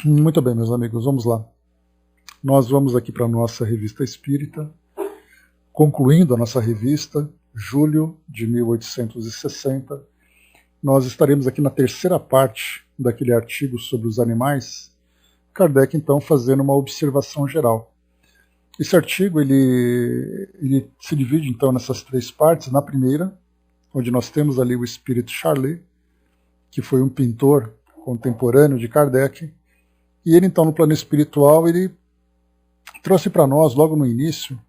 Muito bem, meus amigos, vamos lá. Nós vamos aqui para a nossa revista espírita, concluindo a nossa revista, julho de 1860. Nós estaremos aqui na terceira parte daquele artigo sobre os animais. Kardec, então, fazendo uma observação geral. Esse artigo ele se divide, então, nessas três partes. Na primeira, onde nós temos ali o espírito Charlet, que foi um pintor contemporâneo de Kardec, e ele, então, no plano espiritual, ele trouxe para nós, logo no início,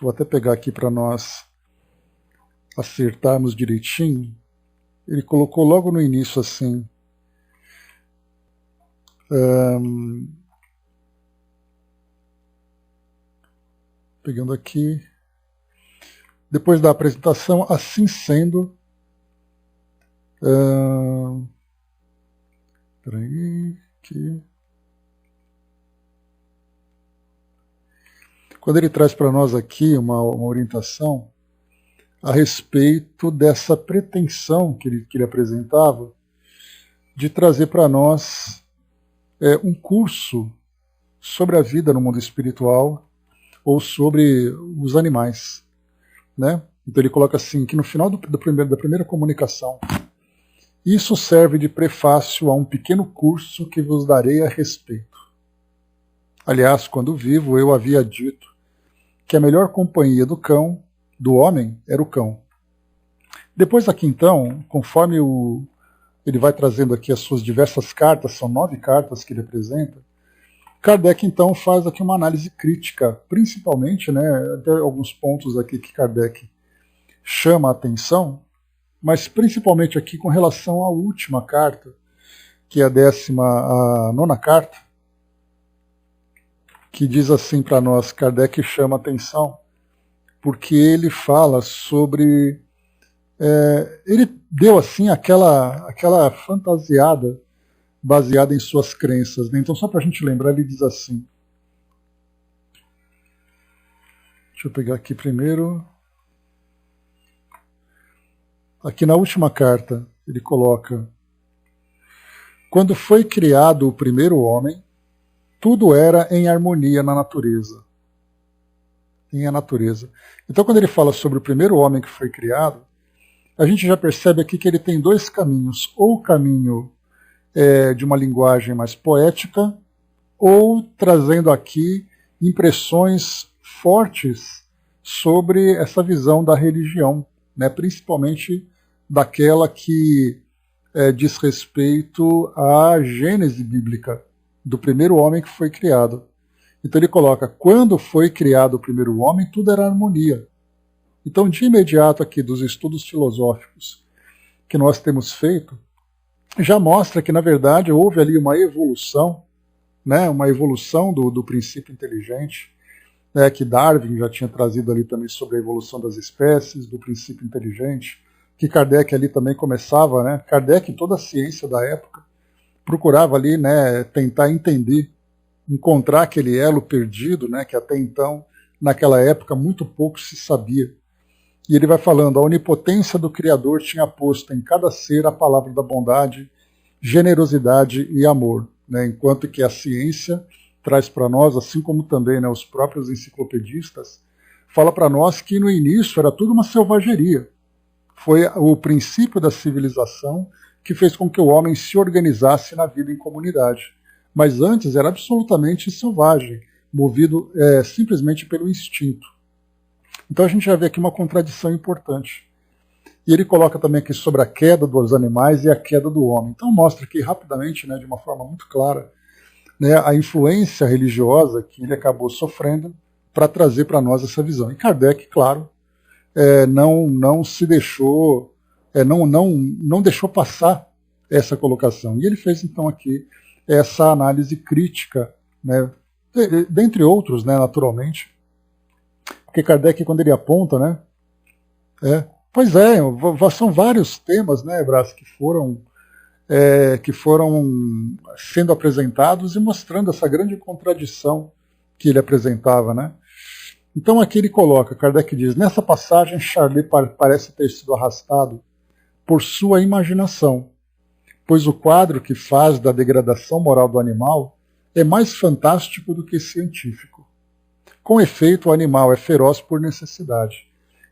vou até pegar aqui para nós acertarmos direitinho, ele colocou logo no início assim, pegando aqui, depois da apresentação, assim sendo, peraí, aqui. Quando ele traz para nós aqui uma orientação a respeito dessa pretensão que ele apresentava de trazer para nós um curso sobre a vida no mundo espiritual ou sobre os animais, né? Então ele coloca assim, que no final da primeira comunicação, isso serve de prefácio a um pequeno curso que vos darei a respeito. Aliás, quando vivo, eu havia dito que a melhor companhia do homem, era o cão. Depois aqui, então, conforme ele vai trazendo aqui as suas diversas cartas, são 9 cartas que ele apresenta, Kardec, então, faz aqui uma análise crítica, principalmente, né, até alguns pontos aqui que Kardec chama a atenção, mas principalmente aqui com relação à última carta, que é a 19ª carta, que diz assim para nós, Kardec chama a atenção, porque ele fala sobre... ele deu assim aquela fantasiada baseada em suas crenças, né? Então, só para a gente lembrar, ele diz assim, deixa eu pegar aqui primeiro, aqui na última carta ele coloca: quando foi criado o primeiro homem, tudo era em harmonia na natureza. Então, quando ele fala sobre o primeiro homem que foi criado, a gente já percebe aqui que ele tem 2 caminhos, ou o caminho de uma linguagem mais poética, ou trazendo aqui impressões fortes sobre essa visão da religião, né? Principalmente daquela que diz respeito à gênese bíblica do primeiro homem que foi criado. Então ele coloca, quando foi criado o primeiro homem, tudo era harmonia. Então, de imediato aqui dos estudos filosóficos que nós temos feito, já mostra que, na verdade, houve ali uma evolução, né, uma evolução do princípio inteligente, né, que Darwin já tinha trazido ali também sobre a evolução das espécies, do princípio inteligente, que Kardec ali também começava, né, Kardec e toda a ciência da época procurava ali, né, tentar entender, encontrar aquele elo perdido, né, que até então, naquela época, muito pouco se sabia. E ele vai falando, a onipotência do Criador tinha posto em cada ser a palavra da bondade, generosidade e amor, né, enquanto que a ciência traz para nós, assim como também, né, os próprios enciclopedistas, fala para nós que no início era tudo uma selvageria. Foi o princípio da civilização que fez com que o homem se organizasse na vida em comunidade. Mas antes era absolutamente selvagem, movido simplesmente pelo instinto. Então a gente já vê aqui uma contradição importante. E ele coloca também aqui sobre a queda dos animais e a queda do homem. Então mostra aqui rapidamente, né, de uma forma muito clara, né, a influência religiosa que ele acabou sofrendo para trazer para nós essa visão. E Kardec, claro, não se deixou, não deixou passar essa colocação. E ele fez então aqui essa análise crítica, né, dentre outros, né, naturalmente, porque Kardec, quando ele aponta, né, pois são vários temas, né, Brás, que foram sendo apresentados e mostrando essa grande contradição que ele apresentava, né. Então aqui ele coloca, Kardec diz, nessa passagem Charlet parece ter sido arrastado por sua imaginação, pois o quadro que faz da degradação moral do animal é mais fantástico do que científico. Com efeito, o animal é feroz por necessidade,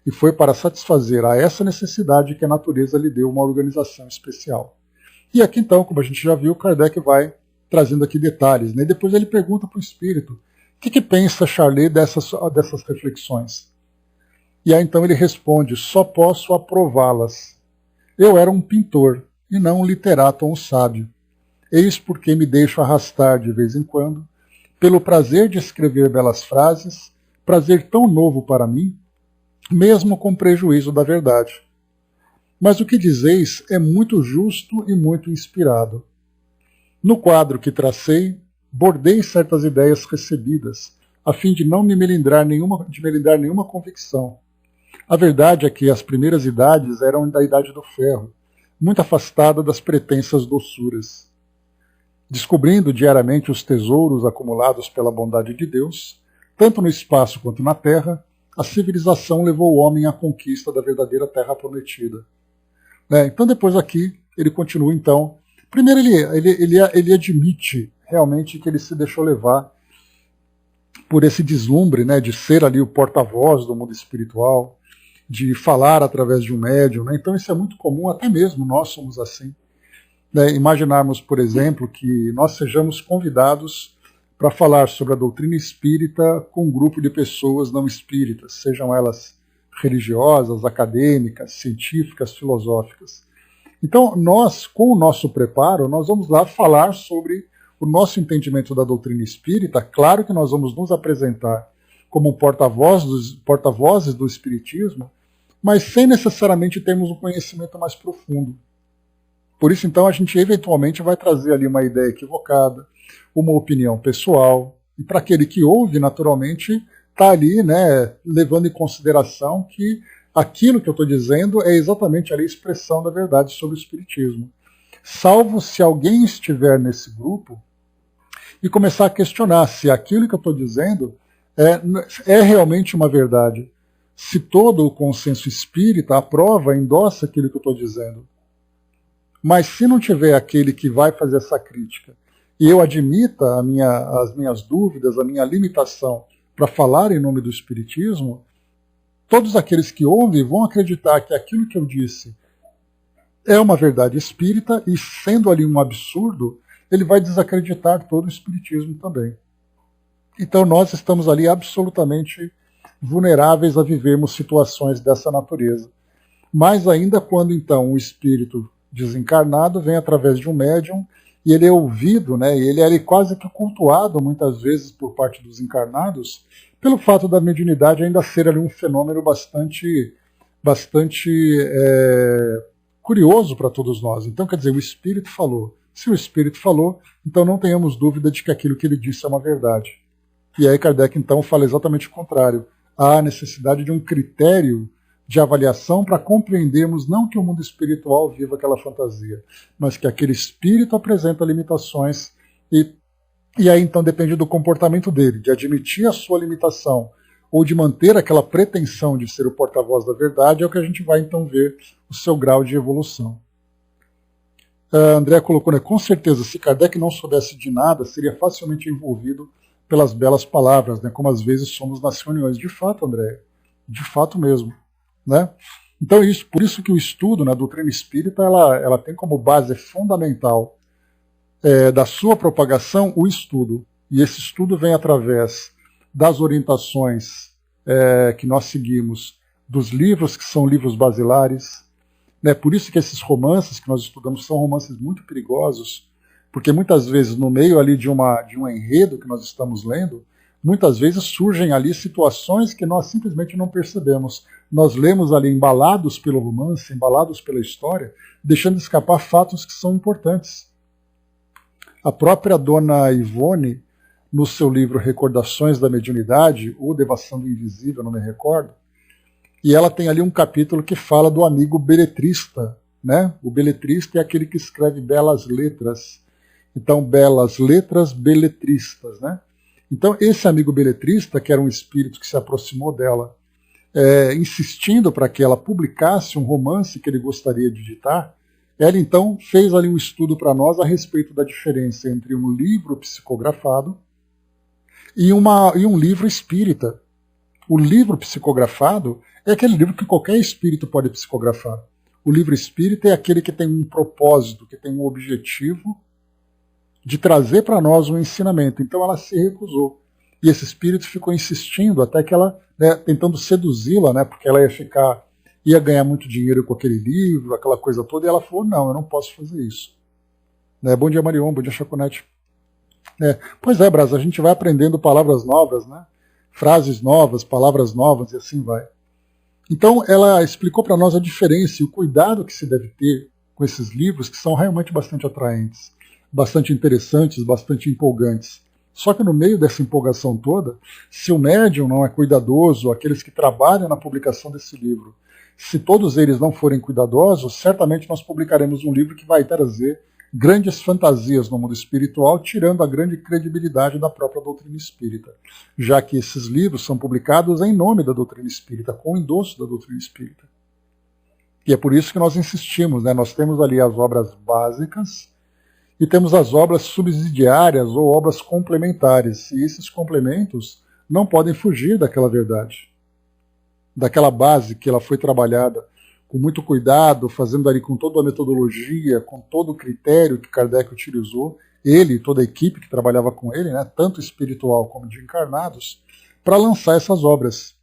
e foi para satisfazer a essa necessidade que a natureza lhe deu uma organização especial. E aqui então, como a gente já viu, Kardec vai trazendo aqui detalhes, né? E depois ele pergunta para o espírito, o que pensa Charlet dessas reflexões? E aí então ele responde, só posso aprová-las. Eu era um pintor, e não um literato ou um sábio. Eis porque me deixo arrastar de vez em quando, pelo prazer de escrever belas frases, prazer tão novo para mim, mesmo com prejuízo da verdade. Mas o que dizeis é muito justo e muito inspirado. No quadro que tracei, bordei certas ideias recebidas, a fim de não me melindrar nenhuma convicção. A verdade é que as primeiras idades eram da idade do ferro, muito afastada das pretensas doçuras. Descobrindo diariamente os tesouros acumulados pela bondade de Deus, tanto no espaço quanto na terra, a civilização levou o homem à conquista da verdadeira terra prometida. Então depois aqui ele continua então. Primeiro ele admite realmente que ele se deixou levar por esse deslumbre, né, de ser ali o porta-voz do mundo espiritual, de falar através de um médium. Né? Então isso é muito comum, até mesmo nós somos assim. Né? Imaginarmos, por exemplo, que nós sejamos convidados para falar sobre a doutrina espírita com um grupo de pessoas não espíritas, sejam elas religiosas, acadêmicas, científicas, filosóficas. Então, nós, com o nosso preparo, nós vamos lá falar sobre o nosso entendimento da doutrina espírita. Claro que nós vamos nos apresentar como porta-vozes do espiritismo, mas sem necessariamente termos um conhecimento mais profundo. Por isso, então, a gente eventualmente vai trazer ali uma ideia equivocada, uma opinião pessoal, e para aquele que ouve, naturalmente, está ali, né, levando em consideração que aquilo que eu estou dizendo é exatamente ali a expressão da verdade sobre o Espiritismo. Salvo se alguém estiver nesse grupo e começar a questionar se aquilo que eu estou dizendo é realmente uma verdade. Se todo o consenso espírita aprova, endossa aquilo que eu estou dizendo. Mas se não tiver aquele que vai fazer essa crítica e eu admita as minhas dúvidas, a minha limitação para falar em nome do Espiritismo, todos aqueles que ouvem vão acreditar que aquilo que eu disse é uma verdade espírita e, sendo ali um absurdo, ele vai desacreditar todo o Espiritismo também. Então nós estamos ali absolutamente vulneráveis a vivermos situações dessa natureza. Mais ainda quando então o espírito desencarnado vem através de um médium e ele é ouvido, né, e ele é quase que cultuado muitas vezes por parte dos encarnados, pelo fato da mediunidade ainda ser ali um fenômeno bastante curioso para todos nós. Então, quer dizer, o Espírito falou. Se o Espírito falou, então não tenhamos dúvida de que aquilo que ele disse é uma verdade. E aí Kardec, então, fala exatamente o contrário. Há a necessidade de um critério de avaliação para compreendermos não que o mundo espiritual viva aquela fantasia, mas que aquele espírito apresenta limitações e aí então depende do comportamento dele, de admitir a sua limitação ou de manter aquela pretensão de ser o porta-voz da verdade, é o que a gente vai então ver o seu grau de evolução. André colocou, né, com certeza, se Kardec não soubesse de nada, seria facilmente envolvido pelas belas palavras, né, como às vezes somos nas reuniões. De fato, André, de fato mesmo. Né? Então, por isso que o estudo na doutrina espírita ela tem como base fundamental da sua propagação o estudo. E esse estudo vem através das orientações que nós seguimos, dos livros que são livros basilares. Né? Por isso que esses romances que nós estudamos são romances muito perigosos, porque muitas vezes no meio ali de um enredo que nós estamos lendo, muitas vezes surgem ali situações que nós simplesmente não percebemos. Nós lemos ali embalados pelo romance, embalados pela história, deixando escapar fatos que são importantes. A própria dona Ivone, no seu livro Recordações da Mediunidade, ou Devassando o Invisível, não me recordo, e ela tem ali um capítulo que fala do amigo beletrista. Né? O beletrista é aquele que escreve belas letras. Então, belas letras beletristas, né? Então, esse amigo beletrista, que era um espírito que se aproximou dela, insistindo para que ela publicasse um romance que ele gostaria de editar, Ela então fez ali um estudo para nós a respeito da diferença entre um livro psicografado e um livro espírita. O livro psicografado é aquele livro que qualquer espírito pode psicografar. O livro espírita é aquele que tem um propósito, que tem um objetivo de trazer para nós um ensinamento. Então ela se recusou. E esse espírito ficou insistindo até que ela, tentando seduzi-la, porque ela ia ganhar muito dinheiro com aquele livro, aquela coisa toda, e ela falou, não, eu não posso fazer isso. Bom dia, Marion, bom dia, Chaconete. Pois é, Brás, a gente vai aprendendo palavras novas, frases novas, palavras novas, e assim vai. Então ela explicou para nós a diferença e o cuidado que se deve ter com esses livros, que são realmente bastante atraentes, bastante interessantes, bastante empolgantes. Só que no meio dessa empolgação toda, se o médium não é cuidadoso, aqueles que trabalham na publicação desse livro, se todos eles não forem cuidadosos, certamente nós publicaremos um livro que vai trazer grandes fantasias no mundo espiritual, tirando a grande credibilidade da própria doutrina espírita, já que esses livros são publicados em nome da doutrina espírita, com o endosso da doutrina espírita. E é por isso que nós insistimos, nós temos ali as obras básicas, e temos as obras subsidiárias ou obras complementares. E esses complementos não podem fugir daquela verdade, daquela base que ela foi trabalhada com muito cuidado, fazendo ali com toda a metodologia, com todo o critério que Kardec utilizou, ele e toda a equipe que trabalhava com ele, tanto espiritual como de encarnados, para lançar essas obras.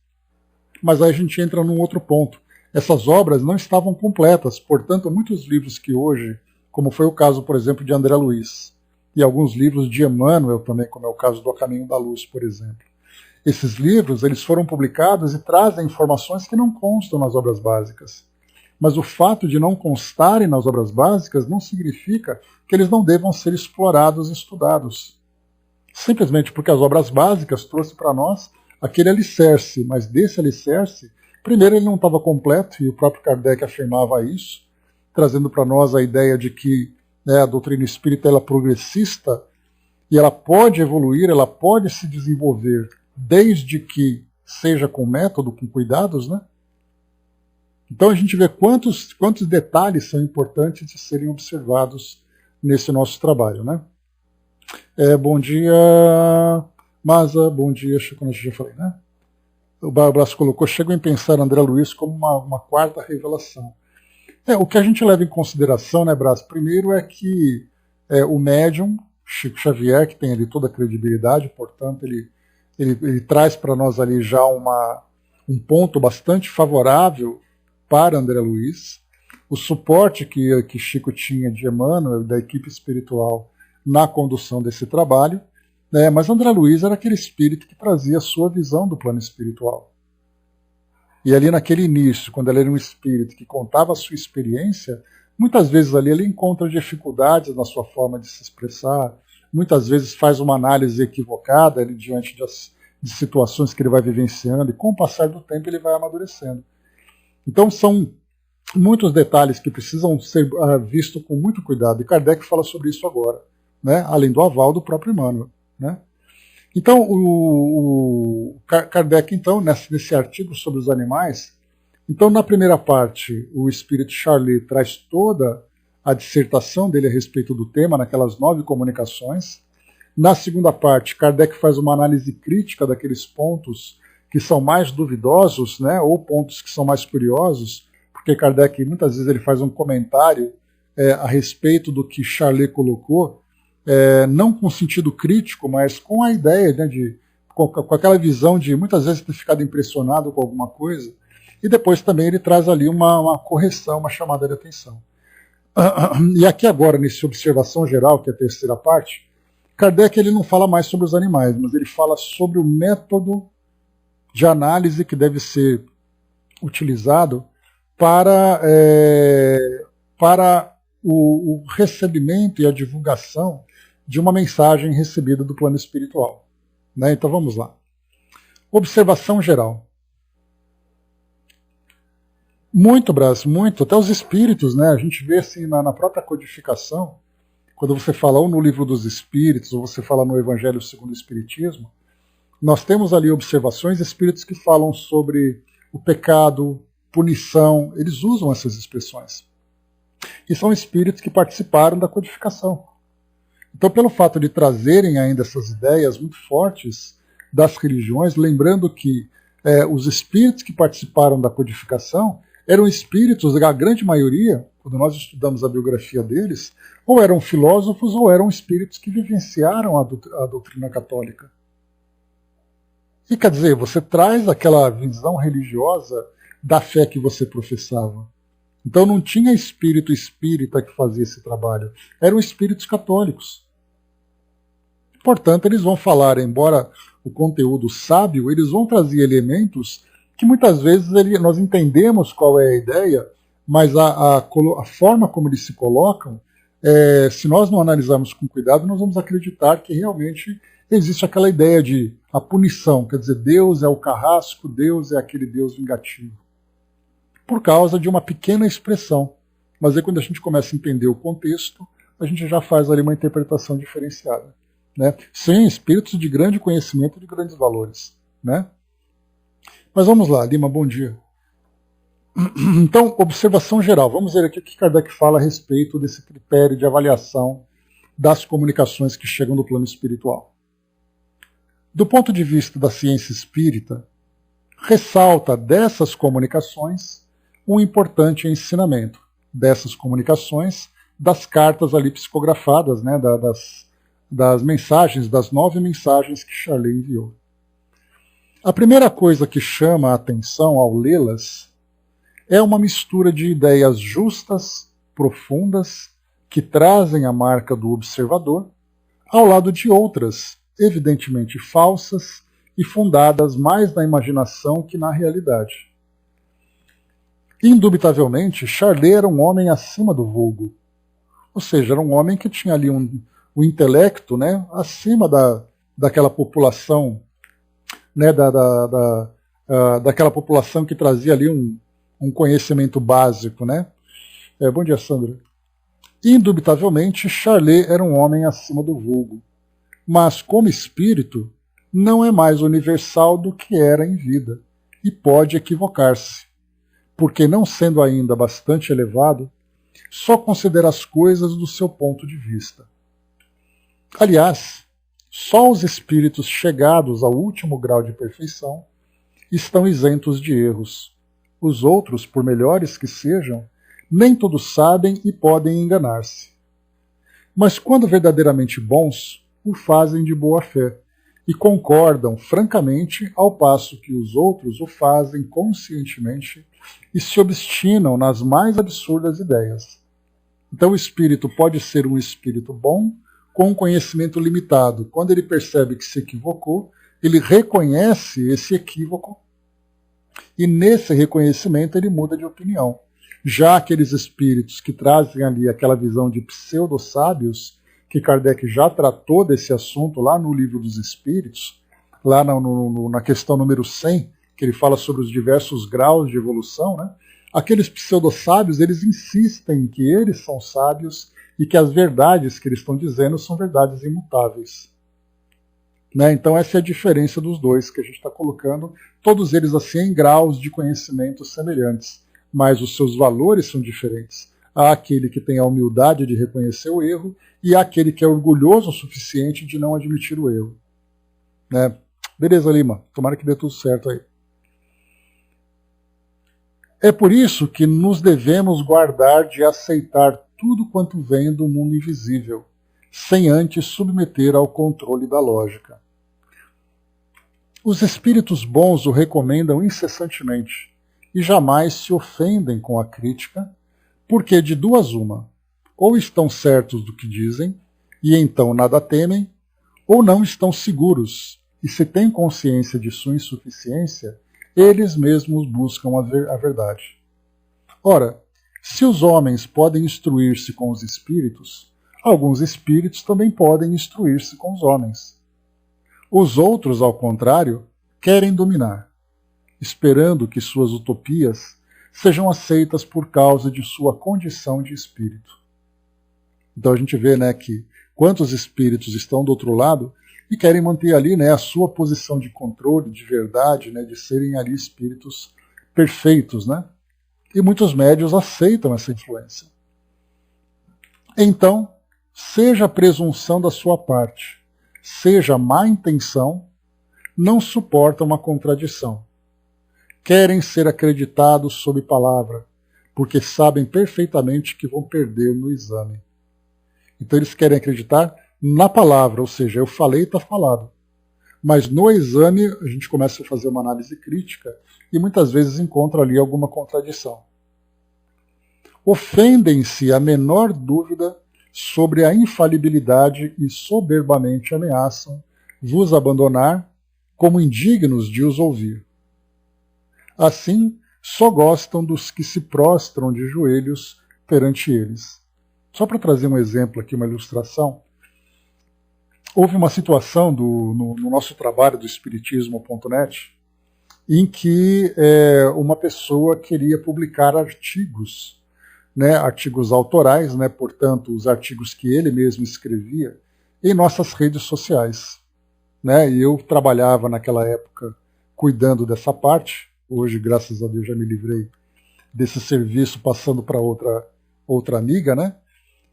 Mas aí a gente entra num outro ponto. Essas obras não estavam completas, portanto, muitos livros que hoje, como foi o caso, por exemplo, de André Luiz, e alguns livros de Emmanuel também, como é o caso do A Caminho da Luz, por exemplo. Esses livros eles foram publicados e trazem informações que não constam nas obras básicas. Mas o fato de não constarem nas obras básicas não significa que eles não devam ser explorados e estudados. Simplesmente porque as obras básicas trouxeram para nós aquele alicerce, mas desse alicerce, primeiro ele não estava completo, e o próprio Kardec afirmava isso, trazendo para nós a ideia de que a doutrina espírita ela é progressista e ela pode evoluir, ela pode se desenvolver, desde que seja com método, com cuidados, Então a gente vê quantos detalhes são importantes de serem observados nesse nosso trabalho, bom dia, Maza, bom dia, como eu já falei, O Barbras colocou, chego em pensar André Luiz como uma quarta revelação. O que a gente leva em consideração, Brás, primeiro é que o médium, Chico Xavier, que tem ali toda a credibilidade, portanto ele traz para nós ali já um ponto bastante favorável para André Luiz, o suporte que Chico tinha de Emmanuel, da equipe espiritual, na condução desse trabalho, mas André Luiz era aquele espírito que trazia a sua visão do plano espiritual. E ali naquele início, quando ele era um espírito que contava a sua experiência, muitas vezes ali ele encontra dificuldades na sua forma de se expressar, muitas vezes faz uma análise equivocada diante de situações que ele vai vivenciando, e com o passar do tempo ele vai amadurecendo. Então são muitos detalhes que precisam ser vistos com muito cuidado, e Kardec fala sobre isso agora, além do aval do próprio Emmanuel. Então, o Kardec, então, nesse artigo sobre os animais, então, na primeira parte, o espírito Charlie traz toda a dissertação dele a respeito do tema, naquelas 9 comunicações. Na segunda parte, Kardec faz uma análise crítica daqueles pontos que são mais duvidosos, ou pontos que são mais curiosos, porque Kardec, muitas vezes, ele faz um comentário a respeito do que Charlie colocou, não com sentido crítico, mas com a ideia, com aquela visão de muitas vezes ter ficado impressionado com alguma coisa, e depois também ele traz ali uma correção, uma chamada de atenção. E aqui agora, nessa observação geral, que é a terceira parte, Kardec ele não fala mais sobre os animais, mas ele fala sobre o método de análise que deve ser utilizado para o recebimento e a divulgação de uma mensagem recebida do plano espiritual. Então vamos lá. Observação geral. Muito, Brás, muito. Até os espíritos, a gente vê assim na própria codificação, quando você fala ou no Livro dos Espíritos, ou você fala no Evangelho segundo o Espiritismo, nós temos ali observações, espíritos que falam sobre o pecado, punição, eles usam essas expressões. E são espíritos que participaram da codificação. Então, pelo fato de trazerem ainda essas ideias muito fortes das religiões, lembrando que os espíritos que participaram da codificação eram espíritos, a grande maioria, quando nós estudamos a biografia deles, ou eram filósofos ou eram espíritos que vivenciaram a doutrina católica. E quer dizer, você traz aquela visão religiosa da fé que você professava. Então não tinha espírito espírita que fazia esse trabalho, eram espíritos católicos. Portanto, eles vão falar, embora o conteúdo sábio, eles vão trazer elementos que muitas vezes nós entendemos qual é a ideia, mas a forma como eles se colocam, se nós não analisarmos com cuidado, nós vamos acreditar que realmente existe aquela ideia de a punição, quer dizer, Deus é o carrasco, Deus é aquele Deus vingativo, por causa de uma pequena expressão. Mas aí quando a gente começa a entender o contexto, a gente já faz ali uma interpretação diferenciada. Né? Sim, espíritos de grande conhecimento e de grandes valores. Né? Mas vamos lá, Lima, bom dia. Então, observação geral. Vamos ver aqui o que Kardec fala a respeito desse critério de avaliação das comunicações que chegam do plano espiritual. Do ponto de vista da ciência espírita, ressalta dessas comunicações um importante ensinamento dessas comunicações, das cartas ali psicografadas, né, das mensagens, das 9 mensagens que Charlet enviou. A primeira coisa que chama a atenção ao lê-las é uma mistura de ideias justas, profundas, que trazem a marca do observador, ao lado de outras, evidentemente falsas e fundadas mais na imaginação que na realidade. Indubitavelmente, Charlet era um homem acima do vulgo, ou seja, era um homem que tinha ali o intelecto, né, acima daquela população, né, daquela população que trazia ali um conhecimento básico. Né? Bom dia, Sandra. Indubitavelmente, Charlet era um homem acima do vulgo, mas como espírito não é mais universal do que era em vida, e pode equivocar-se, porque não sendo ainda bastante elevado, só considera as coisas do seu ponto de vista. Aliás, só os espíritos chegados ao último grau de perfeição estão isentos de erros. Os outros, por melhores que sejam, nem tudo sabem e podem enganar-se. Mas quando verdadeiramente bons, o fazem de boa fé e concordam francamente, ao passo que os outros o fazem conscientemente e se obstinam nas mais absurdas ideias. Então o espírito pode ser um espírito bom com um conhecimento limitado. Quando ele percebe que se equivocou, ele reconhece esse equívoco e nesse reconhecimento ele muda de opinião. Já aqueles espíritos que trazem ali aquela visão de pseudo-sábios, que Kardec já tratou desse assunto lá no Livro dos Espíritos, lá na questão número 100, que ele fala sobre os diversos graus de evolução, né? Aqueles pseudo-sábios, eles insistem que eles são sábios e que as verdades que eles estão dizendo são verdades imutáveis. Né? Então essa é a diferença dos dois que a gente está colocando, todos eles assim em graus de conhecimento semelhantes, mas os seus valores são diferentes. Há aquele que tem a humildade de reconhecer o erro e há aquele que é orgulhoso o suficiente de não admitir o erro. Né? Beleza, Lima, tomara que dê tudo certo aí. É por isso que nos devemos guardar de aceitar tudo quanto vem do mundo invisível, sem antes submeter ao controle da lógica. Os espíritos bons o recomendam incessantemente e jamais se ofendem com a crítica, porque de duas uma, ou estão certos do que dizem, e então nada temem, ou não estão seguros, e se têm consciência de sua insuficiência, eles mesmos buscam a verdade. Ora, se os homens podem instruir-se com os espíritos, alguns espíritos também podem instruir-se com os homens. Os outros, ao contrário, querem dominar, esperando que suas utopias sejam aceitas por causa de sua condição de espírito. Então a gente vê, né, que quantos espíritos estão do outro lado e querem manter ali, né, a sua posição de controle, de verdade, né, de serem ali espíritos perfeitos. Né? E muitos médiuns aceitam essa influência. Então, seja a presunção da sua parte, seja a má intenção, não suportam uma contradição. Querem ser acreditados sob palavra, porque sabem perfeitamente que vão perder no exame. Então eles querem acreditar na palavra, ou seja, eu falei e está falado. Mas no exame a gente começa a fazer uma análise crítica e muitas vezes encontra ali alguma contradição. Ofendem-se a menor dúvida sobre a infalibilidade e soberbamente ameaçam vos abandonar como indignos de os ouvir. Assim, só gostam dos que se prostram de joelhos perante eles. Só para trazer um exemplo aqui, uma ilustração, houve uma situação no nosso trabalho do Espiritismo.net em que uma pessoa queria publicar artigos, né, artigos autorais, né, portanto, os artigos que ele mesmo escrevia, em nossas redes sociais. Né, e eu trabalhava naquela época cuidando dessa parte. Hoje, graças a Deus, já me livrei desse serviço, passando para outra amiga, né?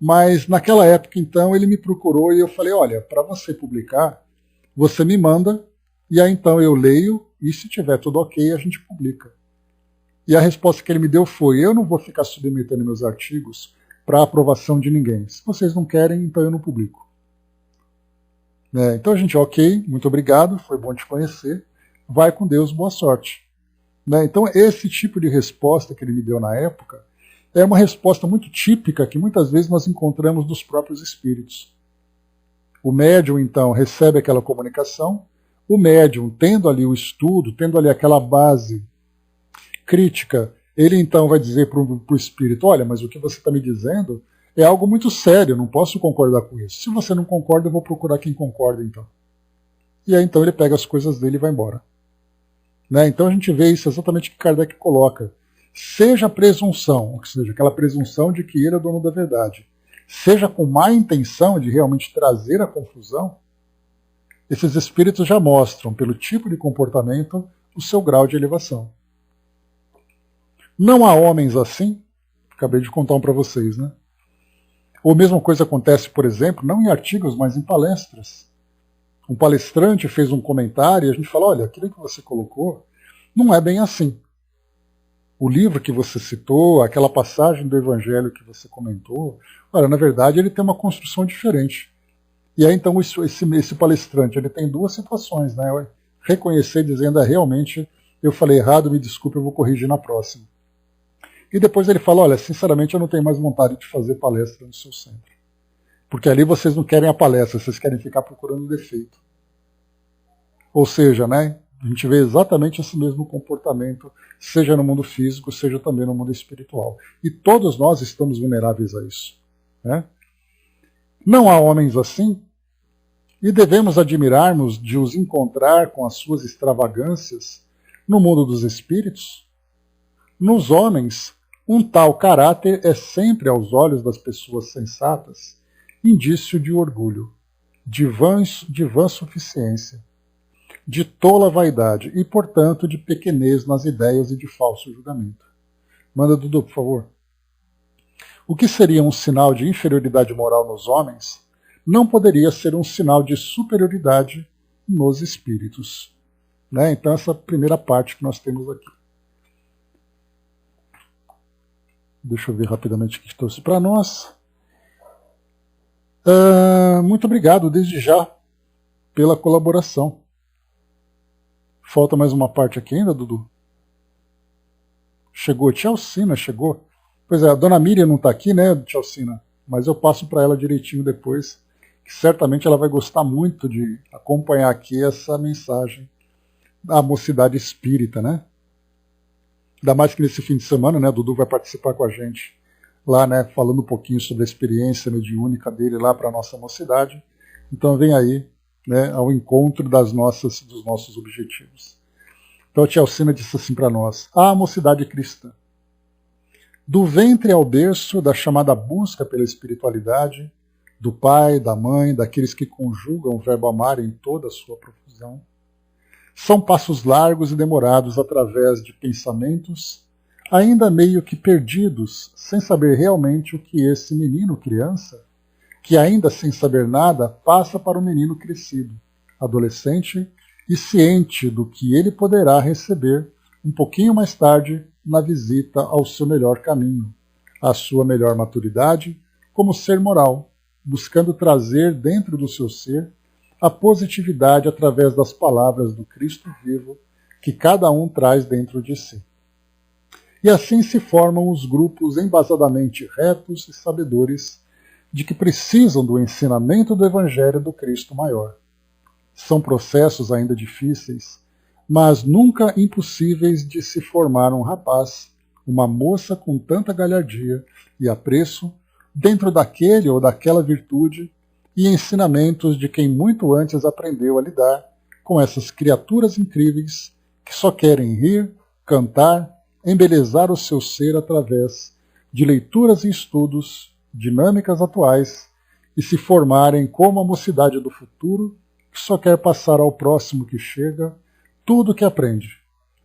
Mas naquela época, então, ele me procurou e eu falei, olha, para você publicar, você me manda, e aí então eu leio, e se tiver tudo ok, a gente publica. E a resposta que ele me deu foi, eu não vou ficar submetendo meus artigos para aprovação de ninguém. Se vocês não querem, então eu não publico. Né? Então a gente, ok, muito obrigado, foi bom te conhecer, vai com Deus, boa sorte. Né? Então esse tipo de resposta que ele me deu na época é uma resposta muito típica que muitas vezes nós encontramos dos próprios espíritos. O médium, então, recebe aquela comunicação, o médium, tendo ali o estudo, tendo ali aquela base crítica, ele então vai dizer para o espírito, olha, mas o que você está me dizendo é algo muito sério, eu não posso concordar com isso. Se você não concorda, eu vou procurar quem concorda, então. E aí, então, ele pega as coisas dele e vai embora. Né? Então, a gente vê isso exatamente que Kardec coloca. Seja a presunção, ou seja, aquela presunção de que ele é o dono da verdade, seja com má intenção de realmente trazer a confusão, esses espíritos já mostram, pelo tipo de comportamento, o seu grau de elevação. Não há homens assim, acabei de contar um para vocês, né? Ou a mesma coisa acontece, por exemplo, não em artigos, mas em palestras. Um palestrante fez um comentário e a gente fala, olha, aquilo que você colocou não é bem assim. O livro que você citou, aquela passagem do Evangelho que você comentou, olha, na verdade ele tem uma construção diferente. E aí então esse palestrante ele tem duas situações, né? Reconhecer dizendo, realmente eu falei errado, me desculpe, eu vou corrigir na próxima. E depois ele fala, olha, sinceramente eu não tenho mais vontade de fazer palestra no seu centro. Porque ali vocês não querem a palestra, vocês querem ficar procurando defeito. Ou seja, né? A gente vê exatamente esse mesmo comportamento, seja no mundo físico, seja também no mundo espiritual. E todos nós estamos vulneráveis a isso. Né? Não há homens assim, e devemos admirarmos de os encontrar com as suas extravagâncias no mundo dos espíritos. Nos homens, um tal caráter é sempre, aos olhos das pessoas sensatas, indício de orgulho, de vã suficiência, de tola vaidade e, portanto, de pequenez nas ideias e de falso julgamento. Manda, Dudu, por favor. O que seria um sinal de inferioridade moral nos homens não poderia ser um sinal de superioridade nos espíritos. Né? Então, essa primeira parte que nós temos aqui. Deixa eu ver rapidamente o que trouxe para nós. Muito obrigado, desde já, pela colaboração. Falta mais uma parte aqui ainda, Dudu? Chegou, Tchalcina chegou. Pois é, a dona Miriam não está aqui, né, Tchalcina? Mas eu passo para ela direitinho depois, que certamente ela vai gostar muito de acompanhar aqui essa mensagem da Mocidade Espírita, né? Ainda mais que nesse fim de semana, né, a Dudu vai participar com a gente lá, né, falando um pouquinho sobre a experiência mediúnica dele lá para a nossa mocidade. Então vem aí, né, ao encontro dos nossos objetivos. Então a tia Alcina disse assim para nós, a mocidade cristã. Do ventre ao berço da chamada busca pela espiritualidade, do pai, da mãe, daqueles que conjugam o verbo amar em toda a sua profusão, são passos largos e demorados através de pensamentos, ainda meio que perdidos, sem saber realmente o que esse menino criança, que ainda sem saber nada, passa para o menino crescido, adolescente e ciente do que ele poderá receber um pouquinho mais tarde na visita ao seu melhor caminho, à sua melhor maturidade como ser moral, buscando trazer dentro do seu ser a positividade através das palavras do Cristo vivo que cada um traz dentro de si. E assim se formam os grupos embasadamente retos e sabedores de que precisam do ensinamento do Evangelho do Cristo maior. São processos ainda difíceis, mas nunca impossíveis de se formar um rapaz, uma moça com tanta galhardia e apreço, dentro daquele ou daquela virtude e ensinamentos de quem muito antes aprendeu a lidar com essas criaturas incríveis que só querem rir, cantar, embelezar o seu ser através de leituras e estudos, dinâmicas atuais, e se formarem como a mocidade do futuro que só quer passar ao próximo que chega tudo o que aprende,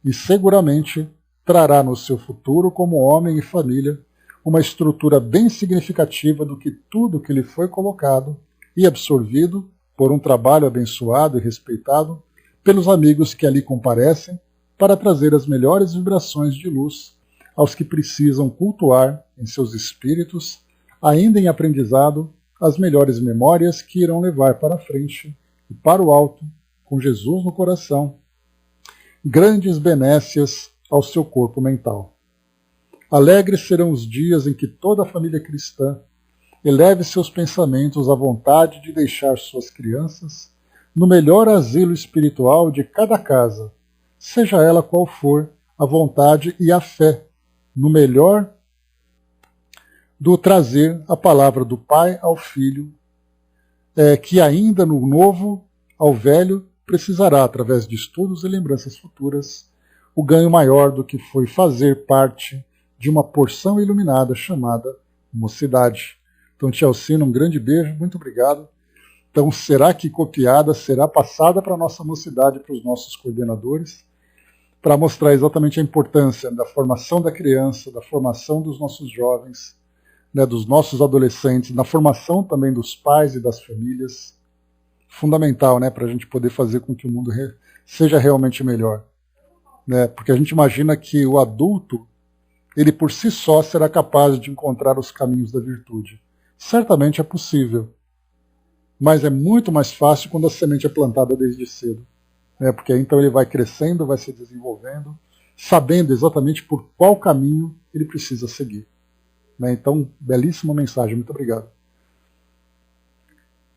e seguramente trará no seu futuro como homem e família uma estrutura bem significativa do que tudo que lhe foi colocado e absorvido por um trabalho abençoado e respeitado pelos amigos que ali comparecem para trazer as melhores vibrações de luz aos que precisam cultuar em seus espíritos, ainda em aprendizado, as melhores memórias que irão levar para a frente e para o alto, com Jesus no coração, grandes benécias ao seu corpo mental. Alegres serão os dias em que toda a família cristã eleve seus pensamentos à vontade de deixar suas crianças no melhor asilo espiritual de cada casa, seja ela qual for a vontade e a fé, no melhor do trazer a palavra do Pai ao Filho, que ainda no novo ao velho precisará, através de estudos e lembranças futuras, o ganho maior do que foi fazer parte de uma porção iluminada chamada mocidade. Então, tia Alcina, um grande beijo, muito obrigado. Então, será que copiada, será passada para a nossa mocidade, para os nossos coordenadores, para mostrar exatamente a importância da formação da criança, da formação dos nossos jovens, dos nossos adolescentes, na formação também dos pais e das famílias. Fundamental, para a gente poder fazer com que o mundo seja realmente melhor. Porque a gente imagina que o adulto, ele por si só será capaz de encontrar os caminhos da virtude. Certamente é possível, mas é muito mais fácil quando a semente é plantada desde cedo. Porque aí então ele vai crescendo, vai se desenvolvendo, sabendo exatamente por qual caminho ele precisa seguir. Então, belíssima mensagem, muito obrigado.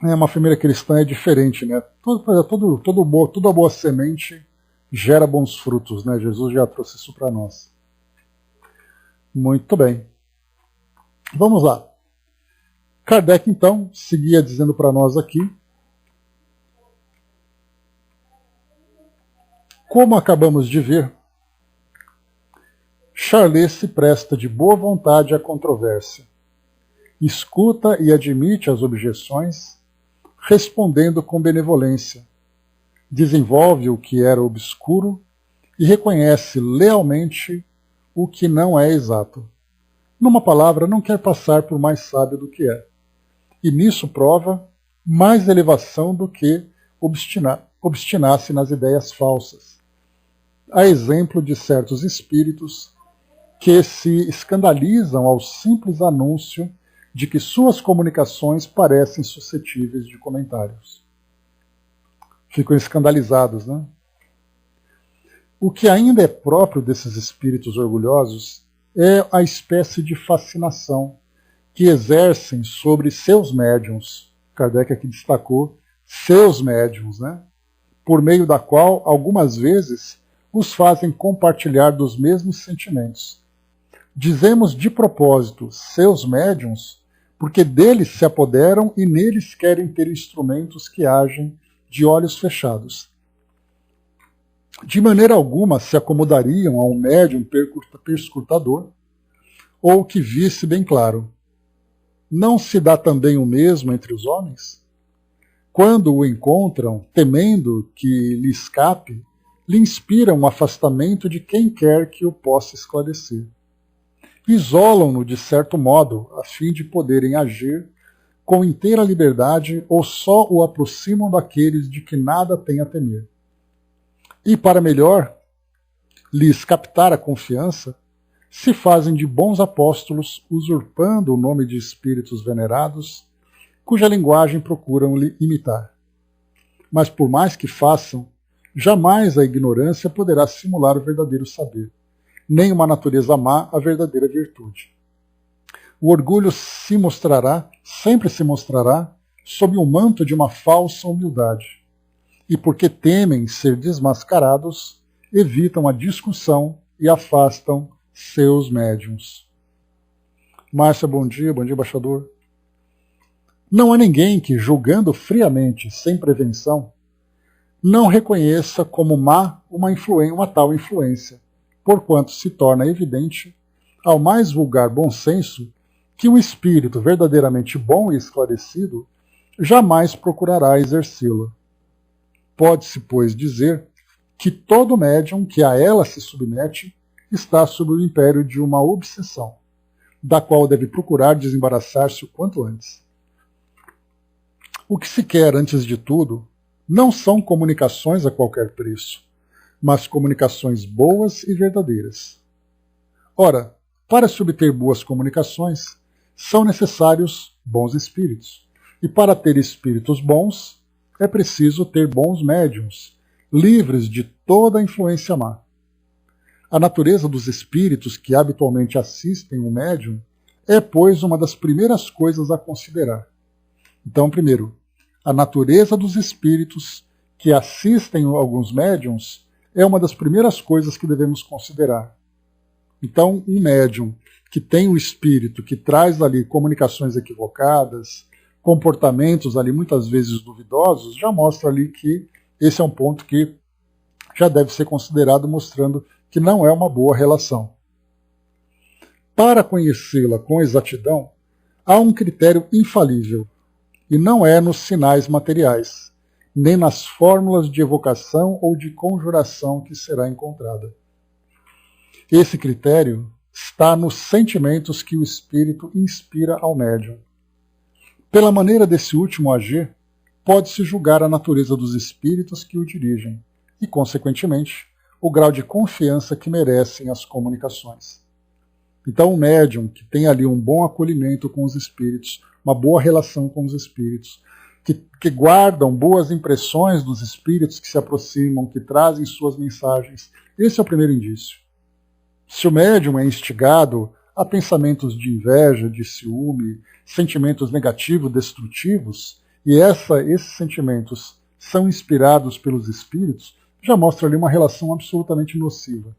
Uma família cristã é diferente, toda boa semente gera bons frutos, Jesus já trouxe isso para nós. Muito bem. Vamos lá. Kardec, então, seguia dizendo para nós aqui, como acabamos de ver, Charlet se presta de boa vontade à controvérsia, escuta e admite as objeções, respondendo com benevolência, desenvolve o que era obscuro e reconhece lealmente o que não é exato. Numa palavra, não quer passar por mais sábio do que é, e nisso prova mais elevação do que obstinar-se nas ideias falsas, a exemplo de certos espíritos que se escandalizam ao simples anúncio de que suas comunicações parecem suscetíveis de comentários. Ficam escandalizados, O que ainda é próprio desses espíritos orgulhosos é a espécie de fascinação que exercem sobre seus médiuns. Kardec aqui destacou seus médiuns, por meio da qual, algumas vezes, os fazem compartilhar dos mesmos sentimentos. Dizemos de propósito seus médiuns, porque deles se apoderam e neles querem ter instrumentos que agem de olhos fechados. De maneira alguma se acomodariam a um médium perscrutador, ou que visse bem claro. Não se dá também o mesmo entre os homens? Quando o encontram, temendo que lhe escape, lhe inspiram um afastamento de quem quer que o possa esclarecer. isolam-no de certo modo, a fim de poderem agir com inteira liberdade ou só o aproximam daqueles de que nada tem a temer. E para melhor lhes captar a confiança, se fazem de bons apóstolos, usurpando o nome de espíritos venerados, cuja linguagem procuram lhe imitar. Mas por mais que façam, jamais a ignorância poderá simular o verdadeiro saber, nem uma natureza má a verdadeira virtude. O orgulho sempre se mostrará, sob o manto de uma falsa humildade, e porque temem ser desmascarados, evitam a discussão e afastam seus médiuns. Márcia, bom dia, embaixador. Não há ninguém que, julgando friamente, sem prevenção, não reconheça como má uma tal influência, porquanto se torna evidente, ao mais vulgar bom senso, que o espírito verdadeiramente bom e esclarecido jamais procurará exercê-la. Pode-se, pois, dizer que todo médium que a ela se submete está sob o império de uma obsessão, da qual deve procurar desembaraçar-se o quanto antes. O que se quer, antes de tudo, não são comunicações a qualquer preço, mas comunicações boas e verdadeiras. Ora, para se obter boas comunicações, são necessários bons espíritos, e para ter espíritos bons, é preciso ter bons médiuns, livres de toda a influência má. A natureza dos espíritos que habitualmente assistem o médium é, pois, uma das primeiras coisas a considerar. Então, primeiro, a natureza dos espíritos que assistem alguns médiums é uma das primeiras coisas que devemos considerar. Então, um médium que tem o espírito que traz ali comunicações equivocadas, comportamentos ali muitas vezes duvidosos, já mostra ali que esse é um ponto que já deve ser considerado, mostrando que não é uma boa relação. Para conhecê-la com exatidão, há um critério infalível, e não é nos sinais materiais, nem nas fórmulas de evocação ou de conjuração que será encontrada. Esse critério está nos sentimentos que o espírito inspira ao médium. Pela maneira desse último agir, pode-se julgar a natureza dos espíritos que o dirigem e, consequentemente, o grau de confiança que merecem as comunicações. Então, o médium que tem ali um bom acolhimento com os espíritos, uma boa relação com os espíritos, que guardam boas impressões dos espíritos que se aproximam, que trazem suas mensagens, esse é o primeiro indício. Se o médium é instigado a pensamentos de inveja, de ciúme, sentimentos negativos, destrutivos, e esses sentimentos são inspirados pelos espíritos, já mostra ali uma relação absolutamente nociva.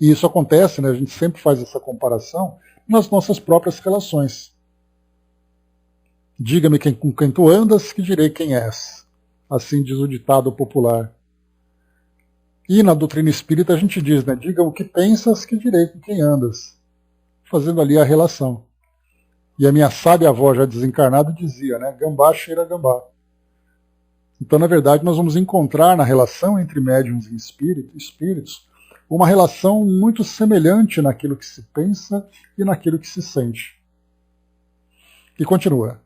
E isso acontece, né, a gente sempre faz essa comparação nas nossas próprias relações. Diga-me com quem tu andas, que direi quem és. Assim diz o ditado popular. E na doutrina espírita a gente diz, né, diga o que pensas, que direi com quem andas. Fazendo ali a relação. E a minha sábia avó já desencarnada dizia, né, gambá cheira gambá. Então, na verdade, nós vamos encontrar na relação entre médiuns e espíritos uma relação muito semelhante naquilo que se pensa e naquilo que se sente. E continua.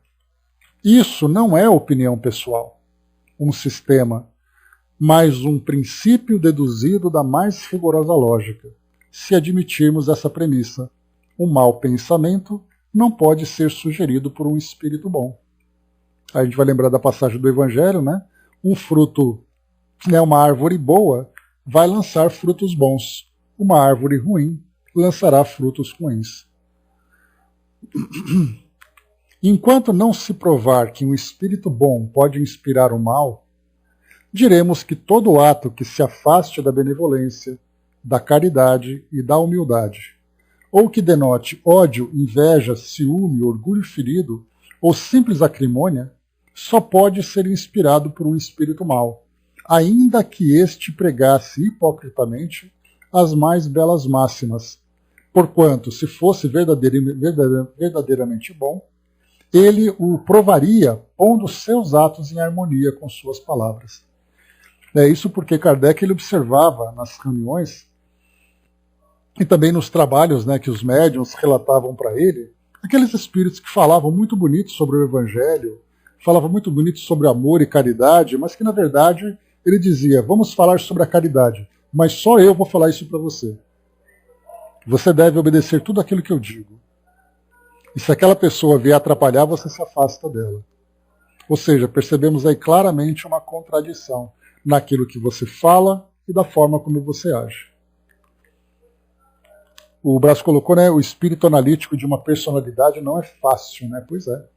Isso não é opinião pessoal, um sistema, mas um princípio deduzido da mais rigorosa lógica. Se admitirmos essa premissa, um mau pensamento não pode ser sugerido por um espírito bom. A gente vai lembrar da passagem do Evangelho, né? Um fruto, uma árvore boa, vai lançar frutos bons. Uma árvore ruim lançará frutos ruins. Enquanto não se provar que um espírito bom pode inspirar o mal, diremos que todo ato que se afaste da benevolência, da caridade e da humildade, ou que denote ódio, inveja, ciúme, orgulho ferido ou simples acrimônia, só pode ser inspirado por um espírito mau, ainda que este pregasse hipocritamente as mais belas máximas, porquanto, se fosse verdadeiramente bom, ele o provaria pondo seus atos em harmonia com suas palavras. É isso porque Kardec ele observava nas reuniões e também nos trabalhos, né, que os médiuns relatavam para ele, aqueles espíritos que falavam muito bonito sobre o Evangelho, falavam muito bonito sobre amor e caridade, mas que na verdade ele dizia, vamos falar sobre a caridade, mas só eu vou falar isso para você. Você deve obedecer tudo aquilo que eu digo. E se aquela pessoa vier atrapalhar, você se afasta dela. Ou seja, percebemos aí claramente uma contradição naquilo que você fala e da forma como você age. O Brás colocou, né, o espírito analítico de uma personalidade não é fácil, né? Pois é.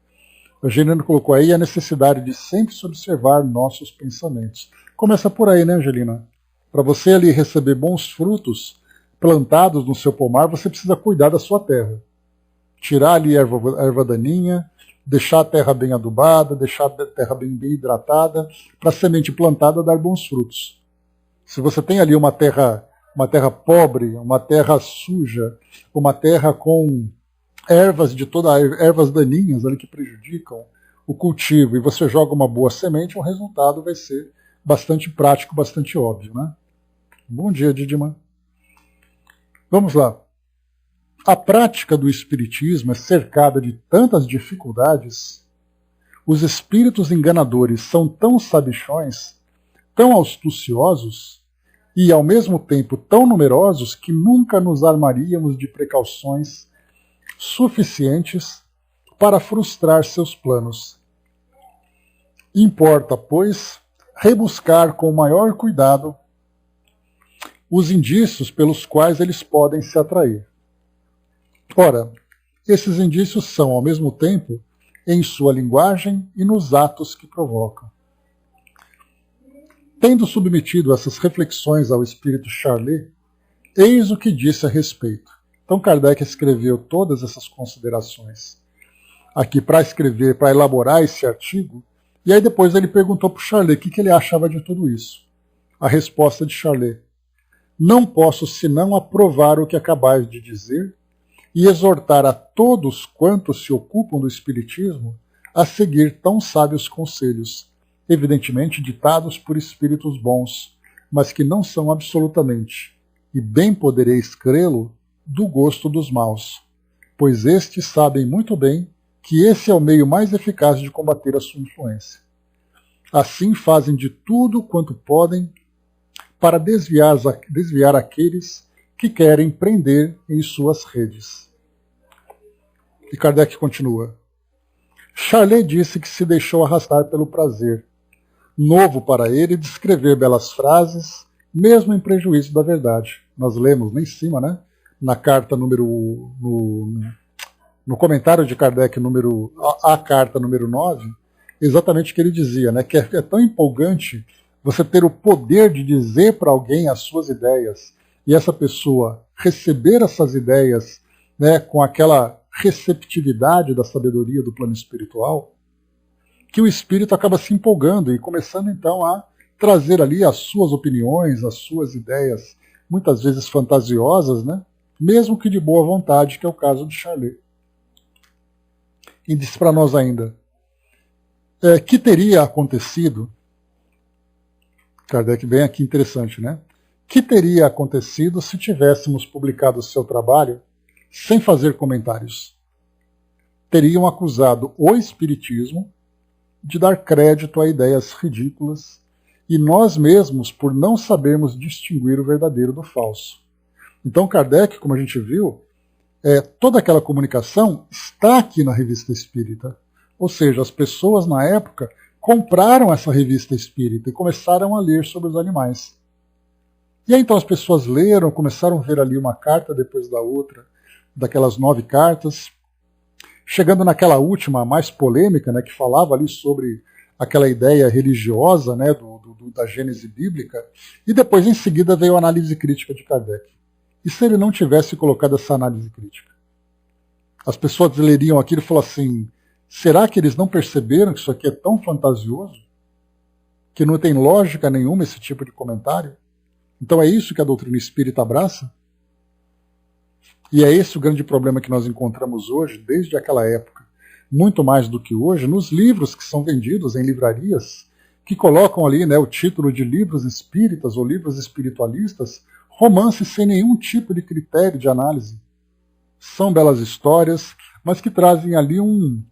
A Angelina colocou aí a necessidade de sempre se observar nossos pensamentos. Começa por aí, né, Angelina? Para você ali receber bons frutos plantados no seu pomar, você precisa cuidar da sua terra. Tirar ali a erva daninha, deixar a terra bem adubada, deixar a terra bem hidratada, para a semente plantada dar bons frutos. Se você tem ali uma terra pobre, uma terra suja, uma terra com ervas daninhas ali que prejudicam o cultivo, e você joga uma boa semente, o resultado vai ser bastante prático, bastante óbvio, né? Bom dia, Didima. Vamos lá. A prática do espiritismo é cercada de tantas dificuldades. Os espíritos enganadores são tão sabichões, tão astuciosos e, ao mesmo tempo, tão numerosos que nunca nos armaríamos de precauções suficientes para frustrar seus planos. Importa, pois, rebuscar com maior cuidado os indícios pelos quais eles podem se atrair. Ora, esses indícios são, ao mesmo tempo, em sua linguagem e nos atos que provocam. Tendo submetido essas reflexões ao espírito Charlet, eis o que disse a respeito. Então Kardec escreveu todas essas considerações aqui para elaborar esse artigo, e aí depois ele perguntou para o Charlet o que ele achava de tudo isso. A resposta de Charlet: não posso senão aprovar o que acabais de dizer e exortar a todos quantos se ocupam do espiritismo a seguir tão sábios conselhos, evidentemente ditados por espíritos bons, mas que não são absolutamente, e bem podereis crê-lo, do gosto dos maus, pois estes sabem muito bem que esse é o meio mais eficaz de combater a sua influência. Assim fazem de tudo quanto podem para desviar aqueles que querem prender em suas redes. E Kardec continua. Charlet disse que se deixou arrastar pelo prazer, novo para ele, de escrever belas frases, mesmo em prejuízo da verdade. Nós lemos lá em cima, né? Na carta no comentário de Kardec, a carta número 9, exatamente o que ele dizia, né? Que é tão empolgante você ter o poder de dizer para alguém as suas ideias, e essa pessoa receber essas ideias, né, com aquela receptividade da sabedoria do plano espiritual, que o espírito acaba se empolgando e começando então a trazer ali as suas opiniões, as suas ideias, muitas vezes fantasiosas, né, mesmo que de boa vontade, que é o caso de Charlet. E disse para nós ainda, que teria acontecido, Kardec bem aqui interessante, né? Que teria acontecido se tivéssemos publicado o seu trabalho sem fazer comentários? Teriam acusado o Espiritismo de dar crédito a ideias ridículas e nós mesmos por não sabermos distinguir o verdadeiro do falso. Então Kardec, como a gente viu, toda aquela comunicação está aqui na Revista Espírita. Ou seja, as pessoas na época compraram essa Revista Espírita e começaram a ler sobre os animais. E aí então as pessoas leram, começaram a ver ali uma carta depois da outra, daquelas 9 cartas, chegando naquela última, mais polêmica, né, que falava ali sobre aquela ideia religiosa, né, da Gênese bíblica, e depois em seguida veio a análise crítica de Kardec. E se ele não tivesse colocado essa análise crítica? As pessoas leriam aquilo e falaram assim, será que eles não perceberam que isso aqui é tão fantasioso? Que não tem lógica nenhuma esse tipo de comentário? Então é isso que a doutrina espírita abraça? E é esse o grande problema que nós encontramos hoje, desde aquela época, muito mais do que hoje, nos livros que são vendidos em livrarias, que colocam ali, né, o título de livros espíritas ou livros espiritualistas, romances sem nenhum tipo de critério de análise. São belas histórias, mas que trazem ali um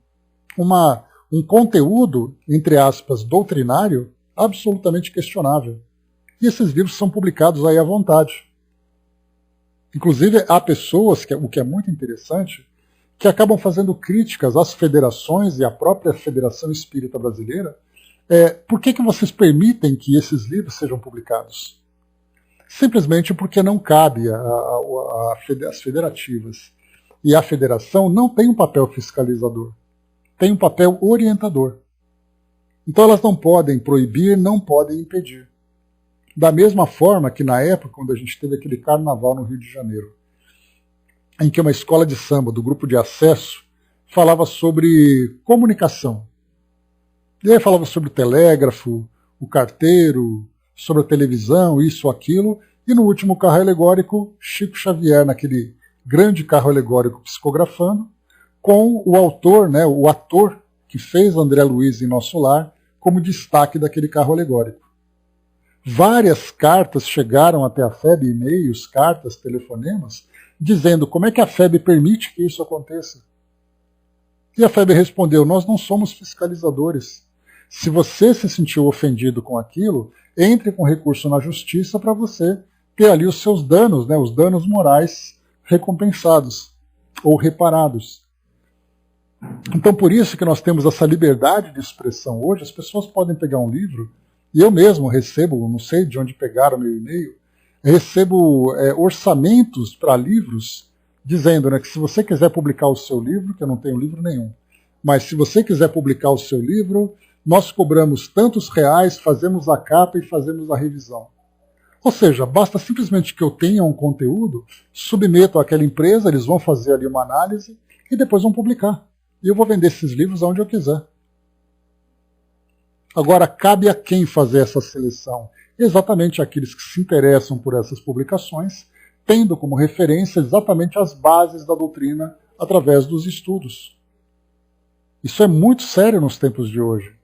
conteúdo, entre aspas, doutrinário, absolutamente questionável. E esses livros são publicados aí à vontade. Inclusive, há pessoas, o que é muito interessante, que acabam fazendo críticas às federações e à própria Federação Espírita Brasileira. Por que vocês permitem que esses livros sejam publicados? Simplesmente porque não cabe às federativas. E a federação não tem um papel fiscalizador, tem um papel orientador. Então elas não podem proibir, não podem impedir. Da mesma forma que na época, quando a gente teve aquele carnaval no Rio de Janeiro, em que uma escola de samba do grupo de acesso falava sobre comunicação. E aí falava sobre o telégrafo, o carteiro, sobre a televisão, isso, aquilo, e no último carro alegórico, Chico Xavier, naquele grande carro alegórico psicografando, com o autor, né, o ator que fez André Luiz em Nosso Lar, como destaque daquele carro alegórico. Várias cartas chegaram até a FEB, e-mails, cartas, telefonemas, dizendo como é que a FEB permite que isso aconteça. E a FEB respondeu, nós não somos fiscalizadores. Se você se sentiu ofendido com aquilo, entre com recurso na justiça para você ter ali os seus danos, né, os danos morais recompensados ou reparados. Então por isso que nós temos essa liberdade de expressão hoje. As pessoas podem pegar um livro, e eu mesmo recebo, não sei de onde pegaram meu e-mail, recebo orçamentos para livros dizendo, né, que se você quiser publicar o seu livro, que eu não tenho livro nenhum, mas se você quiser publicar o seu livro, nós cobramos tantos reais, fazemos a capa e fazemos a revisão. Ou seja, basta simplesmente que eu tenha um conteúdo, submeto àquela empresa, eles vão fazer ali uma análise e depois vão publicar. E eu vou vender esses livros aonde eu quiser. Agora, cabe a quem fazer essa seleção? Exatamente aqueles que se interessam por essas publicações, tendo como referência exatamente as bases da doutrina através dos estudos. Isso é muito sério nos tempos de hoje.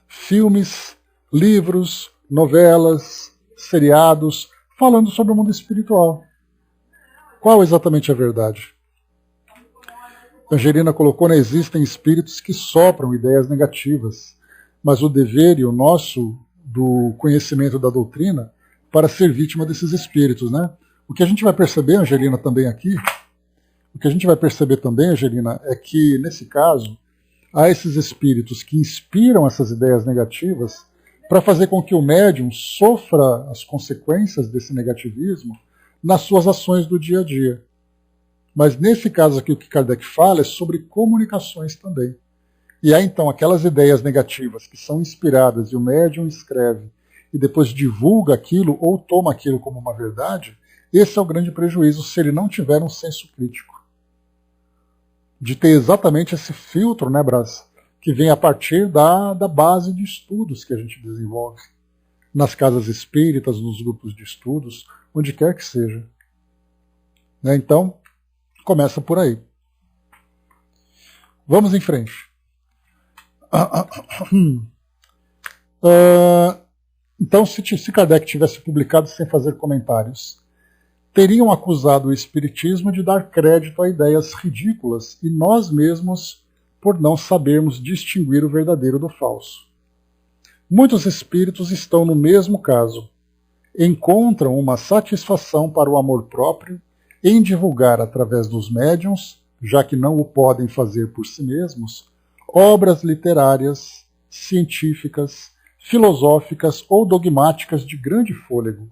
Filmes, livros, novelas, seriados, falando sobre o mundo espiritual. Qual exatamente a verdade? Angelina colocou, né, existem espíritos que sopram ideias negativas, mas o dever e o nosso do conhecimento da doutrina para ser vítima desses espíritos, né? O que a gente vai perceber, Angelina, também aqui, é que, nesse caso, há esses espíritos que inspiram essas ideias negativas para fazer com que o médium sofra as consequências desse negativismo nas suas ações do dia a dia. Mas nesse caso aqui o que Kardec fala é sobre comunicações também. E há então aquelas ideias negativas que são inspiradas e o médium escreve e depois divulga aquilo ou toma aquilo como uma verdade, esse é o grande prejuízo se ele não tiver um senso crítico. De ter exatamente esse filtro, né, Brás, que vem a partir da base de estudos que a gente desenvolve. Nas casas espíritas, nos grupos de estudos, onde quer que seja. Né, então, começa por aí. Vamos em frente. Então, se Kardec tivesse publicado sem fazer comentários, teriam acusado o Espiritismo de dar crédito a ideias ridículas e nós mesmos por não sabermos distinguir o verdadeiro do falso. Muitos espíritos estão no mesmo caso. Encontram uma satisfação para o amor próprio em divulgar através dos médiuns, já que não o podem fazer por si mesmos, obras literárias, científicas, filosóficas ou dogmáticas de grande fôlego.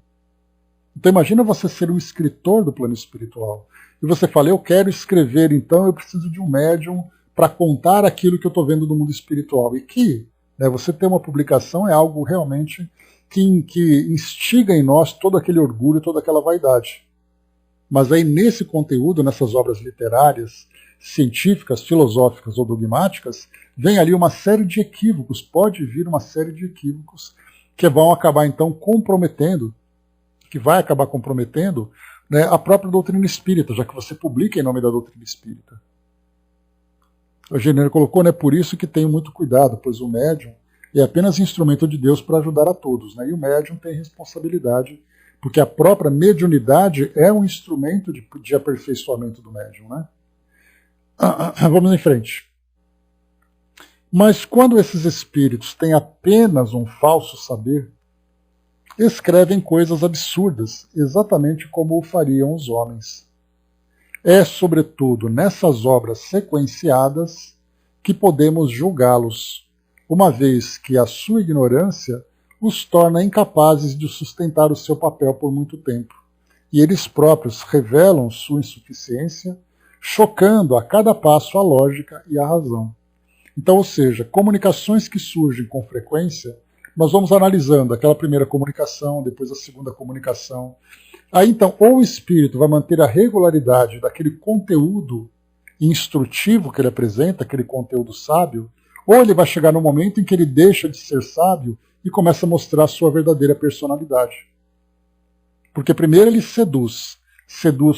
Então imagina você ser um escritor do plano espiritual. E você fala, eu quero escrever, então eu preciso de um médium para contar aquilo que eu estou vendo do mundo espiritual. E que, né, você ter uma publicação é algo realmente que instiga em nós todo aquele orgulho, toda aquela vaidade. Mas aí nesse conteúdo, nessas obras literárias, científicas, filosóficas ou dogmáticas, vem ali uma série de equívocos, pode vir uma série de equívocos que vão acabar então comprometendo, né, a própria doutrina espírita, já que você publica em nome da doutrina espírita. O Gênero colocou, né, por isso que tenho muito cuidado, pois o médium é apenas instrumento de Deus para ajudar a todos, né, e o médium tem responsabilidade porque a própria mediunidade é um instrumento de aperfeiçoamento do médium, né? Vamos em frente. Mas quando esses espíritos têm apenas um falso saber, escrevem coisas absurdas, exatamente como o fariam os homens. É, sobretudo, nessas obras sequenciadas que podemos julgá-los, uma vez que a sua ignorância os torna incapazes de sustentar o seu papel por muito tempo, e eles próprios revelam sua insuficiência, chocando a cada passo a lógica e a razão. Então, ou seja, comunicações que surgem com frequência, nós vamos analisando aquela primeira comunicação, depois a segunda comunicação. Aí então, ou o espírito vai manter a regularidade daquele conteúdo instrutivo que ele apresenta, aquele conteúdo sábio, ou ele vai chegar no momento em que ele deixa de ser sábio e começa a mostrar a sua verdadeira personalidade. Porque primeiro ele seduz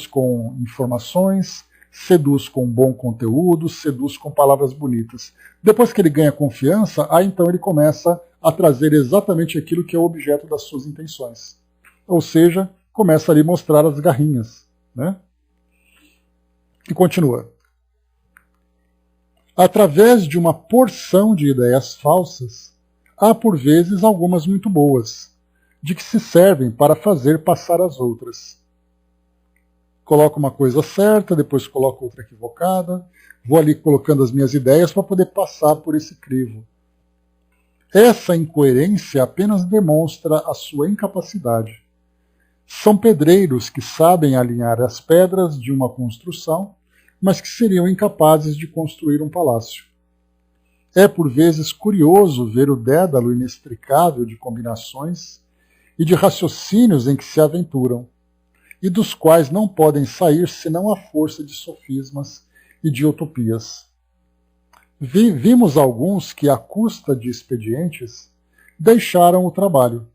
com informações, seduz com bom conteúdo, seduz com palavras bonitas. Depois que ele ganha confiança, aí então ele começa a trazer exatamente aquilo que é o objeto das suas intenções. Ou seja, começa ali a mostrar as garrinhas, né? E continua. Através de uma porção de ideias falsas, há por vezes algumas muito boas, de que se servem para fazer passar as outras. Coloco uma coisa certa, depois coloco outra equivocada, vou ali colocando as minhas ideias para poder passar por esse crivo. Essa incoerência apenas demonstra a sua incapacidade. São pedreiros que sabem alinhar as pedras de uma construção, mas que seriam incapazes de construir um palácio. É por vezes curioso ver o dédalo inextricável de combinações e de raciocínios em que se aventuram, e dos quais não podem sair senão à força de sofismas e de utopias. Vimos alguns que, à custa de expedientes, deixaram o trabalho,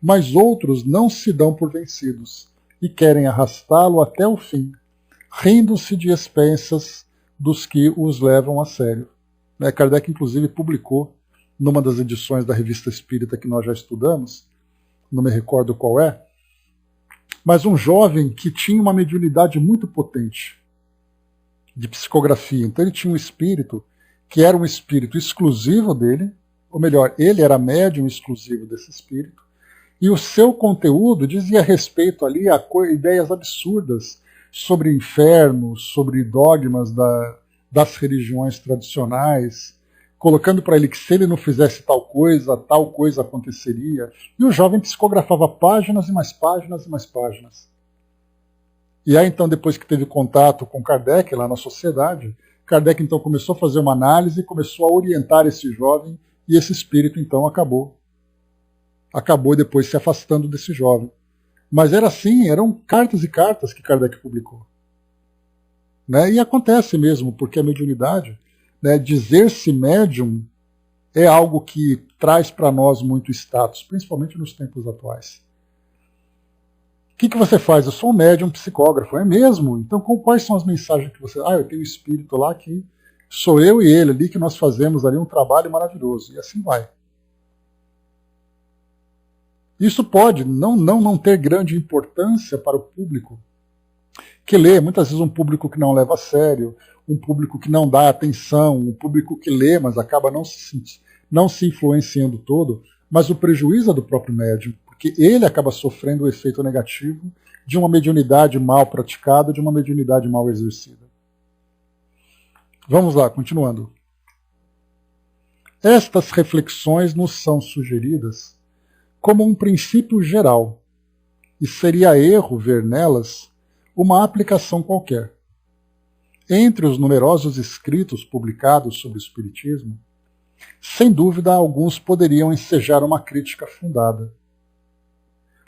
mas outros não se dão por vencidos e querem arrastá-lo até o fim, rindo-se de expensas dos que os levam a sério. Kardec, inclusive, publicou, numa das edições da Revista Espírita que nós já estudamos, não me recordo qual é, mas um jovem que tinha uma mediunidade muito potente de psicografia. Então ele tinha um espírito que era um espírito exclusivo dele, ou melhor, ele era médium exclusivo desse espírito, e o seu conteúdo dizia respeito ali a ideias absurdas sobre inferno, sobre dogmas das religiões tradicionais, colocando para ele que se ele não fizesse tal coisa aconteceria. E o jovem psicografava páginas e mais páginas e mais páginas. E aí então, depois que teve contato com Kardec lá na sociedade, Kardec então começou a fazer uma análise, começou a orientar esse jovem, e esse espírito então acabou depois se afastando desse jovem. Mas era assim, eram cartas e cartas que Kardec publicou. Né? E acontece mesmo, porque a mediunidade, né, dizer-se médium é algo que traz para nós muito status, principalmente nos tempos atuais. O que você faz? Eu sou um médium psicógrafo. É mesmo? Então quais são as mensagens que você... eu tenho um espírito lá que sou eu e ele ali, que nós fazemos ali um trabalho maravilhoso. E assim vai. Isso pode não ter grande importância para o público que lê, muitas vezes um público que não leva a sério, um público que não dá atenção, um público que lê, mas acaba não se influenciando todo, mas o prejuízo é do próprio médium, porque ele acaba sofrendo o efeito negativo de uma mediunidade mal praticada, de uma mediunidade mal exercida. Vamos lá, continuando. Estas reflexões nos são sugeridas como um princípio geral, e seria erro ver nelas uma aplicação qualquer. Entre os numerosos escritos publicados sobre o Espiritismo, sem dúvida alguns poderiam ensejar uma crítica fundada.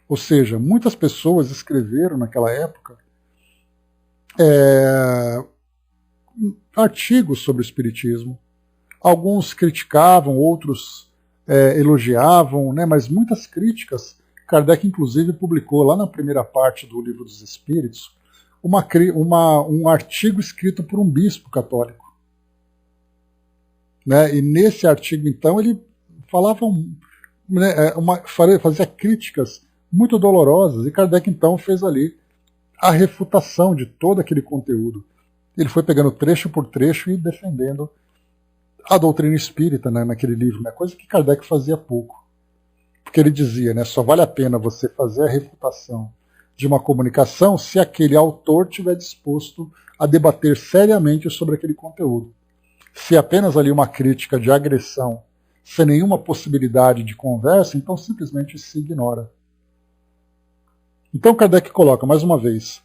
Ou seja, muitas pessoas escreveram naquela época artigos sobre o Espiritismo. Alguns criticavam, outros elogiavam, né, mas muitas críticas. Kardec, inclusive, publicou lá na primeira parte do Livro dos Espíritos um artigo escrito por um bispo católico. Né, e nesse artigo, então, ele falava, fazia críticas muito dolorosas, e Kardec então fez ali a refutação de todo aquele conteúdo. Ele foi pegando trecho por trecho e defendendo a doutrina espírita, né, naquele livro, né, coisa que Kardec fazia pouco. Porque ele dizia, né, só vale a pena você fazer a refutação de uma comunicação se aquele autor estiver disposto a debater seriamente sobre aquele conteúdo. Se apenas ali uma crítica de agressão, sem nenhuma possibilidade de conversa, então simplesmente se ignora. Então Kardec coloca, mais uma vez,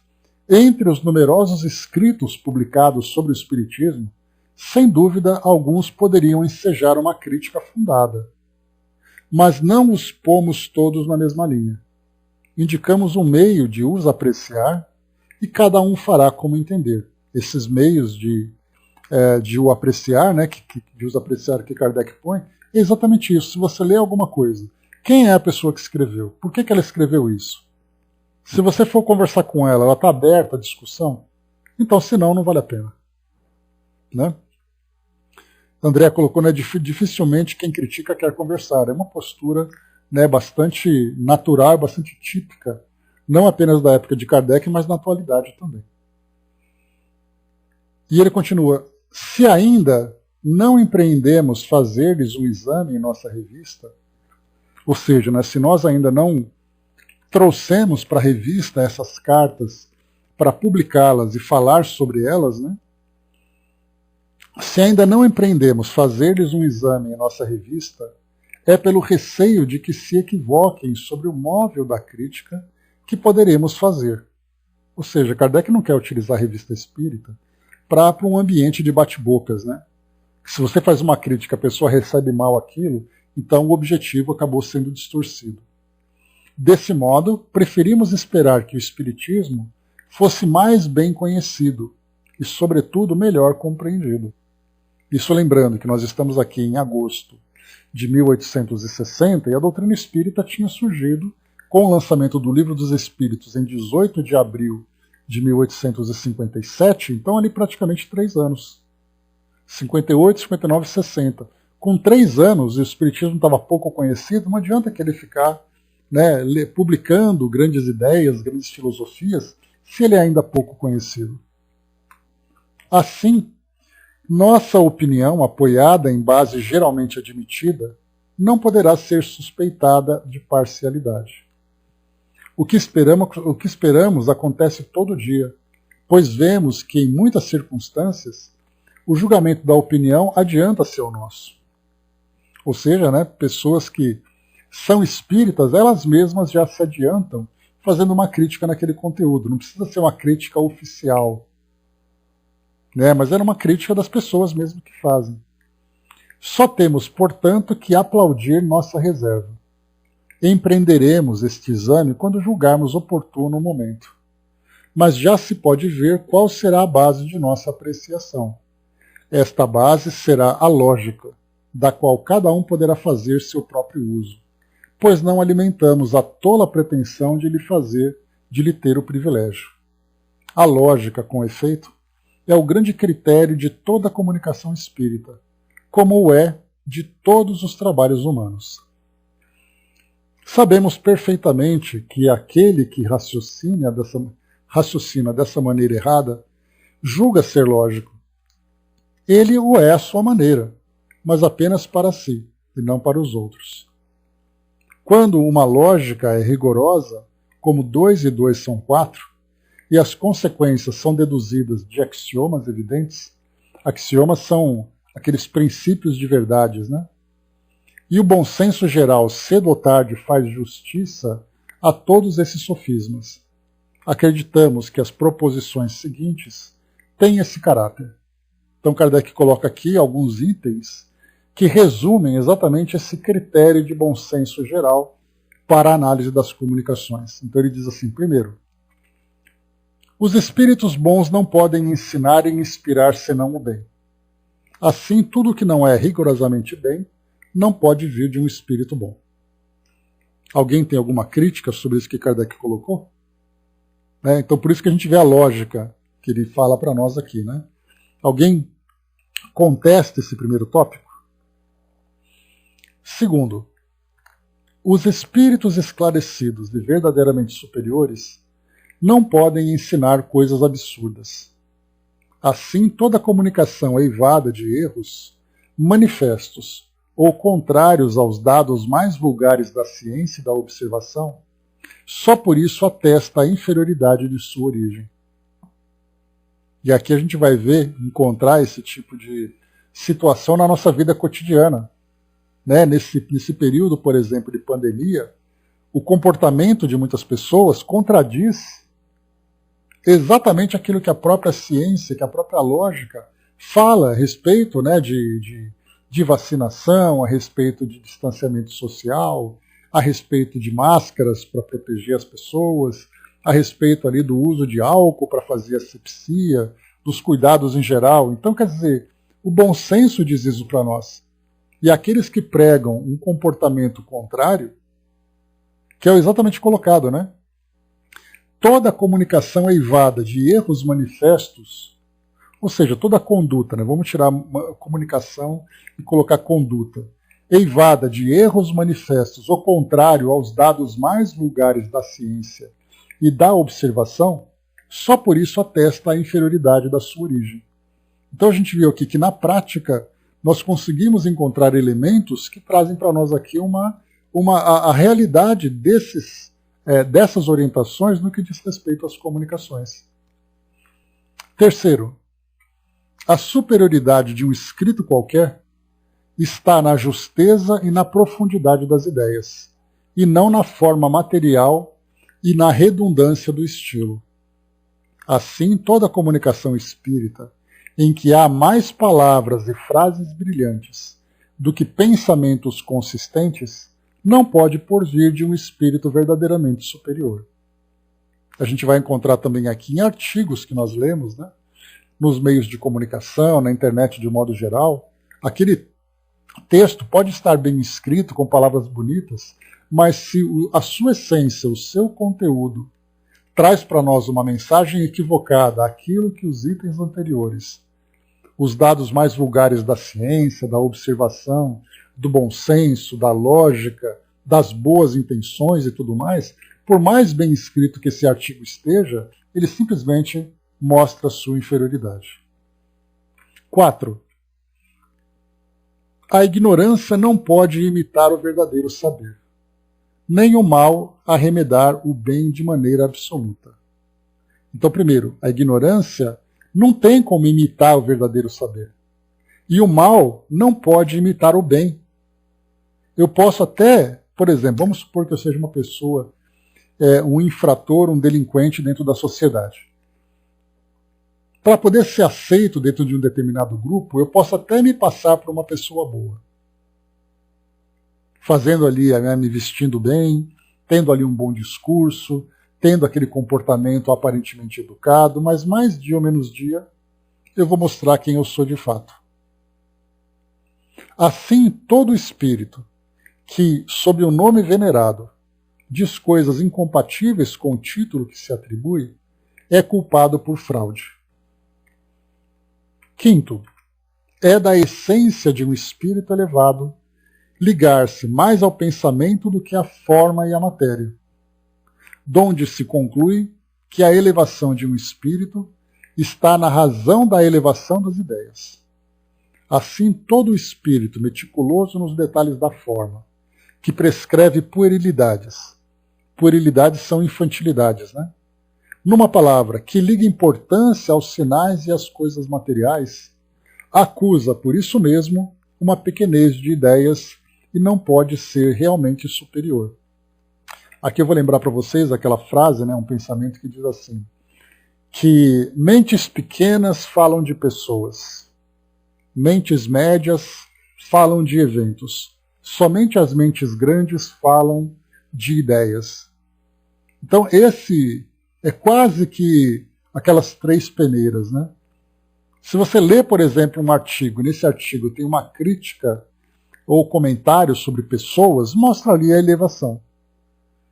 entre os numerosos escritos publicados sobre o Espiritismo, sem dúvida alguns poderiam ensejar uma crítica fundada. Mas não os pomos todos na mesma linha. Indicamos um meio de os apreciar e cada um fará como entender. Esses meios de o apreciar, né, de os apreciar que Kardec põe, é exatamente isso. Se você lê alguma coisa, quem é a pessoa que escreveu? Por que ela escreveu isso? Se você for conversar com ela, ela está aberta à discussão? Então, senão, não vale a pena. Né? André colocou, né, dificilmente quem critica quer conversar. É uma postura, né, bastante natural, bastante típica, não apenas da época de Kardec, mas na atualidade também. E ele continua, se ainda não empreendemos fazer-lhes um exame em nossa revista, ou seja, né, se nós ainda não trouxemos para a revista essas cartas para publicá-las e falar sobre elas, né? Se ainda não empreendemos fazer-lhes um exame em nossa revista, é pelo receio de que se equivoquem sobre o móvel da crítica que poderemos fazer. Ou seja, Kardec não quer utilizar a revista espírita para um ambiente de bate-bocas, né? Se você faz uma crítica, a pessoa recebe mal aquilo, então o objetivo acabou sendo distorcido. Desse modo, preferimos esperar que o Espiritismo fosse mais bem conhecido e, sobretudo, melhor compreendido. Isso lembrando que nós estamos aqui em agosto de 1860 e a doutrina espírita tinha surgido com o lançamento do Livro dos Espíritos em 18 de abril de 1857, então ali praticamente 3 anos. 58, 59 e 60. Com 3 anos, o Espiritismo estava pouco conhecido, não adianta que ele ficar, né, publicando grandes ideias, grandes filosofias, se ele é ainda pouco conhecido. Assim, nossa opinião, apoiada em base geralmente admitida, não poderá ser suspeitada de parcialidade. O que esperamos acontece todo dia, pois vemos que, em muitas circunstâncias, o julgamento da opinião adianta ser o nosso. Ou seja, né, pessoas que são espíritas, elas mesmas já se adiantam fazendo uma crítica naquele conteúdo. Não precisa ser uma crítica oficial, né, mas era uma crítica das pessoas mesmo que fazem. Só temos, portanto, que aplaudir nossa reserva. Empreenderemos este exame quando julgarmos oportuno o momento. Mas já se pode ver qual será a base de nossa apreciação. Esta base será a lógica, da qual cada um poderá fazer seu próprio uso, pois não alimentamos a tola pretensão de lhe ter o privilégio. A lógica, com efeito, é o grande critério de toda a comunicação espírita, como o é de todos os trabalhos humanos. Sabemos perfeitamente que aquele que raciocina dessa maneira errada julga ser lógico. Ele o é à sua maneira, mas apenas para si e não para os outros. Quando uma lógica é rigorosa, como 2 e 2 são 4, e as consequências são deduzidas de axiomas evidentes, axiomas são aqueles princípios de verdades, né? E o bom senso geral, cedo ou tarde, faz justiça a todos esses sofismas. Acreditamos que as proposições seguintes têm esse caráter. Então Kardec coloca aqui alguns itens que resumem exatamente esse critério de bom senso geral para a análise das comunicações. Então ele diz assim, primeiro, os espíritos bons não podem ensinar e inspirar senão o bem. Assim, tudo que não é rigorosamente bem não pode vir de um espírito bom. Alguém tem alguma crítica sobre isso que Kardec colocou? Então por isso que a gente vê a lógica que ele fala para nós aqui, né? Alguém contesta esse primeiro tópico? Segundo, Os espíritos esclarecidos e verdadeiramente superiores não podem ensinar coisas absurdas. Assim, toda comunicação eivada de erros, manifestos ou contrários aos dados mais vulgares da ciência e da observação, só por isso atesta a inferioridade de sua origem. E aqui a gente vai encontrar esse tipo de situação na nossa vida cotidiana. Né? Nesse período, por exemplo, de pandemia, o comportamento de muitas pessoas contradiz exatamente aquilo que a própria ciência, que a própria lógica fala a respeito, né, de vacinação, a respeito de distanciamento social, a respeito de máscaras para proteger as pessoas, a respeito ali do uso de álcool para fazer asepsia, dos cuidados em geral. Então, quer dizer, o bom senso diz isso para nós. E aqueles que pregam um comportamento contrário, que é exatamente colocado, né? Toda comunicação eivada de erros manifestos, ou seja, toda conduta, né? Vamos tirar comunicação e colocar conduta, eivada de erros manifestos, ou contrário aos dados mais vulgares da ciência e da observação, só por isso atesta a inferioridade da sua origem. Então a gente viu aqui que na prática nós conseguimos encontrar elementos que trazem para nós aqui a realidade dessas orientações no que diz respeito às comunicações. Terceiro, a superioridade de um escrito qualquer está na justeza e na profundidade das ideias, e não na forma material e na redundância do estilo. Assim, toda comunicação espírita, em que há mais palavras e frases brilhantes do que pensamentos consistentes, não pode porvir de um espírito verdadeiramente superior. A gente vai encontrar também aqui em artigos que nós lemos, né, nos meios de comunicação, na internet de modo geral, aquele texto pode estar bem escrito, com palavras bonitas, mas se a sua essência, o seu conteúdo, traz para nós uma mensagem equivocada, aquilo que os itens anteriores, os dados mais vulgares da ciência, da observação, do bom senso, da lógica, das boas intenções e tudo mais, por mais bem escrito que esse artigo esteja, ele simplesmente mostra a sua inferioridade. 4. A ignorância não pode imitar o verdadeiro saber, nem o mal arremedar o bem de maneira absoluta. Então, primeiro, a ignorância não tem como imitar o verdadeiro saber. E o mal não pode imitar o bem. Eu posso até, por exemplo, vamos supor que eu seja uma pessoa, um infrator, um delinquente dentro da sociedade. Para poder ser aceito dentro de um determinado grupo, eu posso até me passar por uma pessoa boa. Fazendo ali, me vestindo bem, tendo ali um bom discurso, tendo aquele comportamento aparentemente educado, mas mais dia ou menos dia, eu vou mostrar quem eu sou de fato. Assim, todo espírito que, sob o nome venerado, diz coisas incompatíveis com o título que se atribui, é culpado por fraude. 5. É da essência de um espírito elevado ligar-se mais ao pensamento do que à forma e à matéria, donde se conclui que a elevação de um espírito está na razão da elevação das ideias. Assim, todo espírito meticuloso nos detalhes da forma, que prescreve puerilidades. Puerilidades são infantilidades, né? Numa palavra, que liga importância aos sinais e às coisas materiais, acusa, por isso mesmo, uma pequenez de ideias e não pode ser realmente superior. Aqui eu vou lembrar para vocês aquela frase, né, um pensamento que diz assim, que mentes pequenas falam de pessoas, mentes médias falam de eventos, somente as mentes grandes falam de ideias. Então esse é quase que aquelas 3 peneiras, né? Se você lê, por exemplo, um artigo, nesse artigo tem uma crítica ou comentário sobre pessoas, mostra ali a elevação.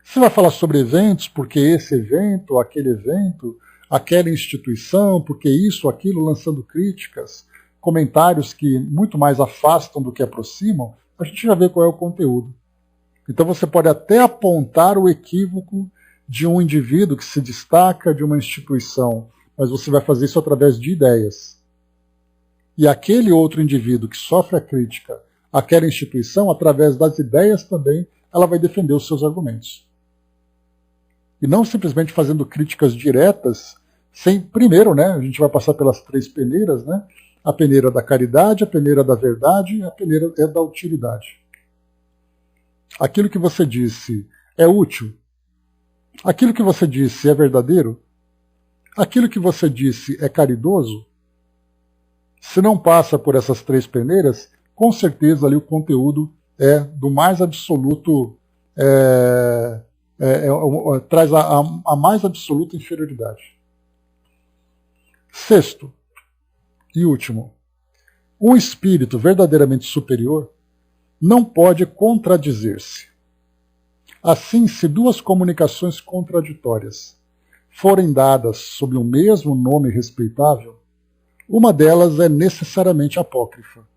Você vai falar sobre eventos, porque esse evento, aquele evento, aquela instituição, porque isso, aquilo, lançando críticas, comentários que muito mais afastam do que aproximam, a gente já vê qual é o conteúdo. Então você pode até apontar o equívoco de um indivíduo que se destaca de uma instituição, mas você vai fazer isso através de ideias. E aquele outro indivíduo que sofre a crítica àquela instituição, através das ideias também, ela vai defender os seus argumentos. E não simplesmente fazendo críticas diretas, sem, primeiro, né, a gente vai passar pelas 3 peneiras, né, a peneira da caridade, a peneira da verdade e a peneira da utilidade. Aquilo que você disse é útil? Aquilo que você disse é verdadeiro? Aquilo que você disse é caridoso? Se não passa por essas 3 peneiras, com certeza ali o conteúdo é do mais absoluto, traz a mais absoluta inferioridade. Sexto e último, um espírito verdadeiramente superior não pode contradizer-se. Assim, se 2 comunicações contraditórias forem dadas sob o mesmo nome respeitável, uma delas é necessariamente apócrifa.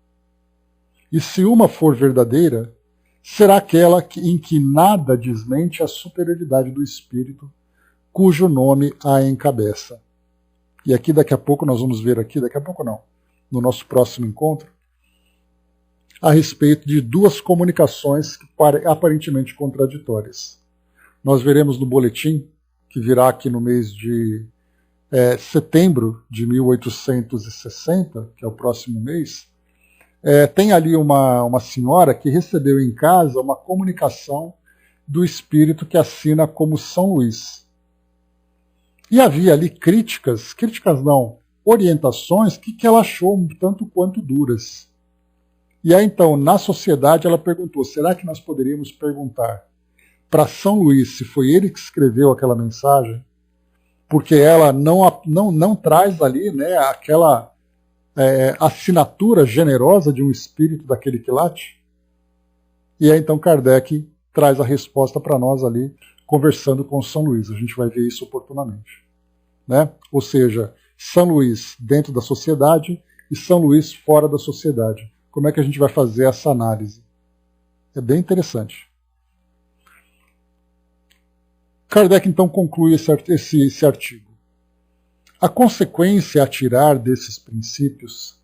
E se uma for verdadeira, será aquela em que nada desmente a superioridade do espírito, cujo nome a encabeça. E aqui daqui a pouco nós vamos ver daqui a pouco não, no nosso próximo encontro, a respeito de 2 comunicações aparentemente contraditórias. Nós veremos no boletim, que virá aqui no mês de setembro de 1860, que é o próximo mês, tem ali uma senhora que recebeu em casa uma comunicação do espírito que assina como São Luís. E havia ali críticas não, orientações que ela achou um tanto quanto duras. E aí então, na sociedade, ela perguntou, será que nós poderíamos perguntar para São Luís se foi ele que escreveu aquela mensagem? Porque ela não traz ali, né, aquela assinatura generosa de um espírito daquele quilate. E aí então Kardec traz a resposta para nós ali, conversando com São Luís. A gente vai ver isso oportunamente. Né? Ou seja, São Luís dentro da sociedade e São Luís fora da sociedade. Como é que a gente vai fazer essa análise? É bem interessante. Kardec então conclui esse artigo. A consequência a tirar desses princípios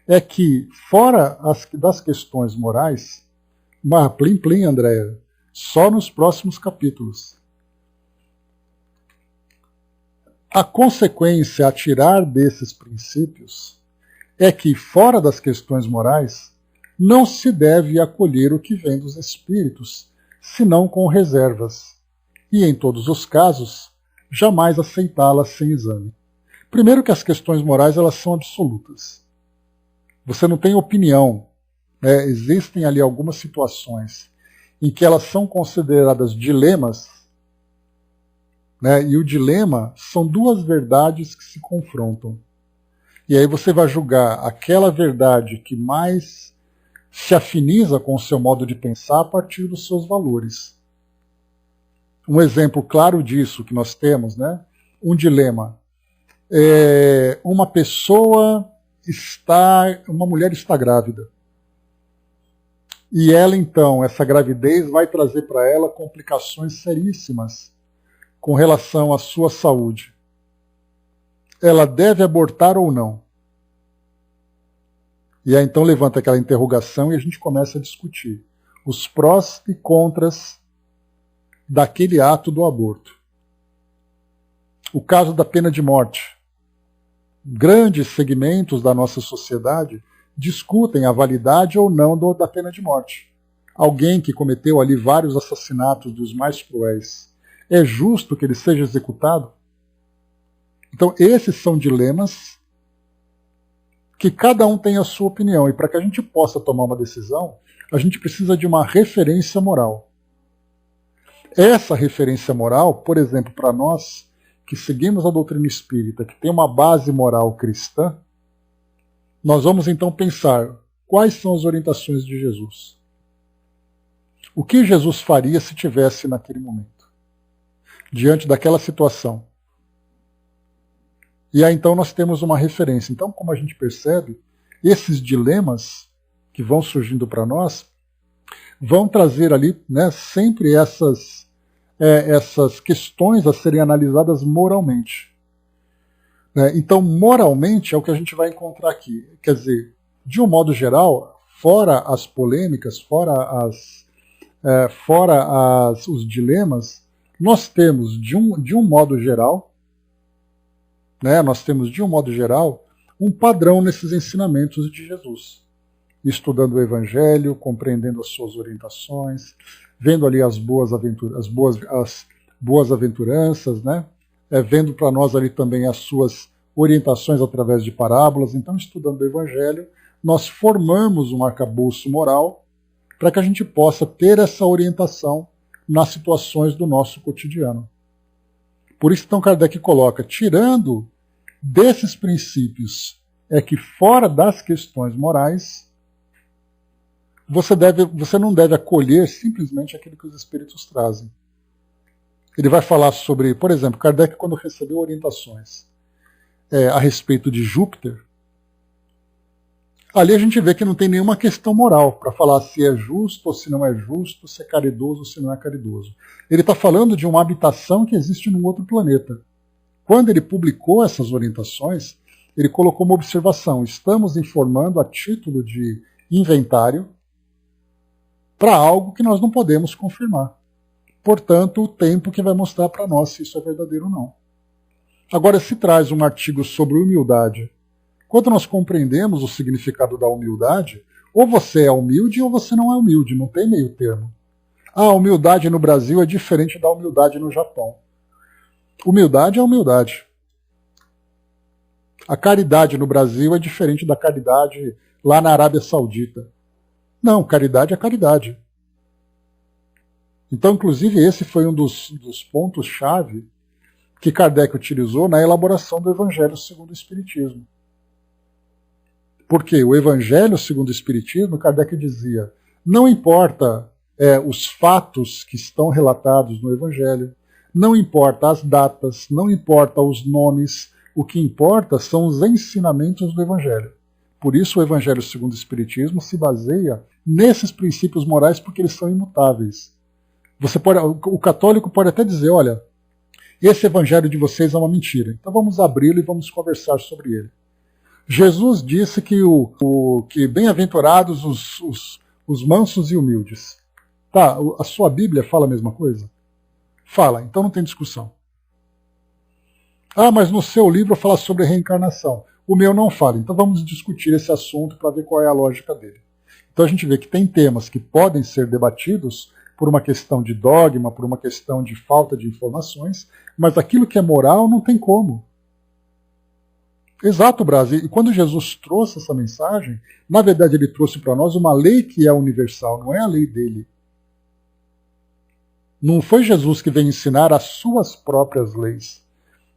é que, fora das questões morais, mas plim, Andréia, só nos próximos capítulos. A consequência a tirar desses princípios é que, fora das questões morais, não se deve acolher o que vem dos espíritos, senão com reservas, e, em todos os casos, jamais aceitá-las sem exame. Primeiro que as questões morais elas são absolutas. Você não tem opinião. Né? Existem ali algumas situações em que elas são consideradas dilemas, né? E o dilema são 2 verdades que se confrontam. E aí você vai julgar aquela verdade que mais se afiniza com o seu modo de pensar a partir dos seus valores. Um exemplo claro disso que nós temos, né? Um dilema. Uma mulher está grávida. E ela, então, essa gravidez vai trazer para ela complicações seríssimas com relação à sua saúde. Ela deve abortar ou não? E aí então levanta aquela interrogação e a gente começa a discutir os prós e contras daquele ato do aborto. O caso da pena de morte. Grandes segmentos da nossa sociedade discutem a validade ou não da pena de morte. Alguém que cometeu ali vários assassinatos dos mais cruéis, é justo que ele seja executado? Então esses são dilemas que cada um tem a sua opinião, e para que a gente possa tomar uma decisão, a gente precisa de uma referência moral. Essa referência moral, por exemplo, para nós que seguimos a doutrina espírita, que tem uma base moral cristã, nós vamos então pensar quais são as orientações de Jesus. O que Jesus faria se tivesse naquele momento, diante daquela situação? E aí então nós temos uma referência. Então, como a gente percebe, esses dilemas que vão surgindo para nós, vão trazer ali, né, sempre essas questões a serem analisadas moralmente. Então, moralmente é o que a gente vai encontrar aqui. Quer dizer, de um modo geral, fora as polêmicas, fora os dilemas, nós temos, de um modo geral, né, um padrão nesses ensinamentos de Jesus. Estudando o Evangelho, compreendendo as suas orientações, vendo ali as boas aventuranças, né? Vendo para nós ali também as suas orientações através de parábolas. Então, estudando o Evangelho, nós formamos um arcabouço moral para que a gente possa ter essa orientação nas situações do nosso cotidiano. Por isso, então, Kardec coloca, tirando desses princípios, é que fora das questões morais, você não deve acolher simplesmente aquilo que os espíritos trazem. Ele vai falar sobre, por exemplo, Kardec, quando recebeu orientações a respeito de Júpiter, ali a gente vê que não tem nenhuma questão moral para falar se é justo ou se não é justo, se é caridoso ou se não é caridoso. Ele está falando de uma habitação que existe num outro planeta. Quando ele publicou essas orientações, ele colocou uma observação: estamos informando a título de inventário para algo que nós não podemos confirmar. Portanto, o tempo que vai mostrar para nós se isso é verdadeiro ou não. Agora, se traz um artigo sobre humildade, quando nós compreendemos o significado da humildade, ou você é humilde ou você não é humilde, não tem meio termo. A humildade no Brasil é diferente da humildade no Japão. Humildade é humildade. A caridade no Brasil é diferente da caridade lá na Arábia Saudita. Não, caridade é caridade. Então, inclusive, esse foi um dos pontos-chave que Kardec utilizou na elaboração do Evangelho segundo o Espiritismo. Porque o Evangelho segundo o Espiritismo, Kardec dizia, não importa os fatos que estão relatados no Evangelho, não importa as datas, não importa os nomes, o que importa são os ensinamentos do Evangelho. Por isso o Evangelho segundo o Espiritismo se baseia nesses princípios morais, porque eles são imutáveis. O católico pode até dizer, olha, esse Evangelho de vocês é uma mentira, então vamos abri-lo e vamos conversar sobre ele. Jesus disse que bem-aventurados os mansos e humildes. Tá, a sua Bíblia fala a mesma coisa? Fala, então não tem discussão. Ah, mas no seu livro fala sobre reencarnação. O meu não fala, então vamos discutir esse assunto para ver qual é a lógica dele. Então a gente vê que tem temas que podem ser debatidos por uma questão de dogma, por uma questão de falta de informações, mas aquilo que é moral não tem como. Exato, Brasil. E quando Jesus trouxe essa mensagem, na verdade ele trouxe para nós uma lei que é universal, não é a lei dele. Não foi Jesus que veio ensinar as suas próprias leis.